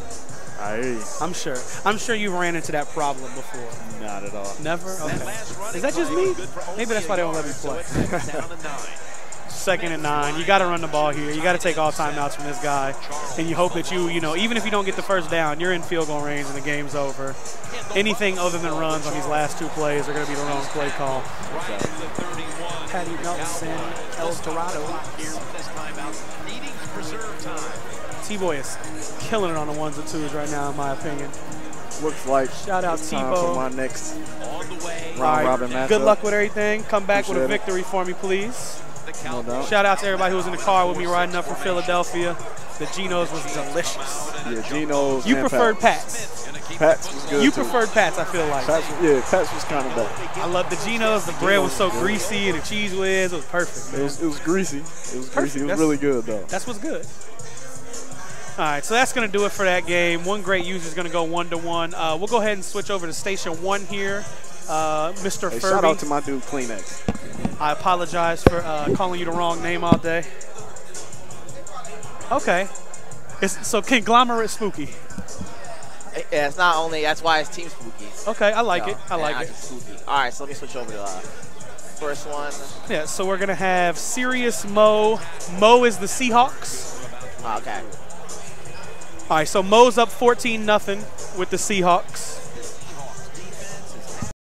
I hear you. I'm sure you've ran into that problem before. Not at all. Never? Okay. Is that just me? Maybe that's why they don't let me play. 2nd and 9. You got to run the ball here. You got to take all timeouts from this guy, and you hope that you know, even if you don't get the first down, you're in field goal range and the game's over. Anything other than runs on these last 2 plays are going to be the wrong play call. Patty Nelson, El Dorado. T-Boy is killing it on the 1s and 2s right now, in my opinion. Looks like shout out time for my next round robin matchup. Good luck with everything. Come back with a victory for me, please. No doubt. Shout out to everybody who was in the car with me riding up from Philadelphia. The Geno's was delicious. Yeah, Geno's. You preferred Pat's. Pat's was good. You too. preferred Pat's, I feel like. Pat's was kind of better. I love the Geno's. The bread was so greasy and the cheese whiz. It was perfect, man. It was greasy. It was greasy. It was really good, though. That's what's good. All right, so that's going to do it for that game. One great user is going to go 1-to-1. We'll go ahead and switch over to Station 1 here. Mr. Furby. Shout out to my dude, Kleenex. I apologize for calling you the wrong name all day. Okay. So Conglomerate Spooky. Yeah, it's not only, that's why it's Team Spooky. Okay, I like it. I like it. Spooky. All right, so let me switch over to the first one. Yeah, so we're going to have Serious Mo. Mo is the Seahawks. Okay. All right, so Mo's up 14-0 with the Seahawks.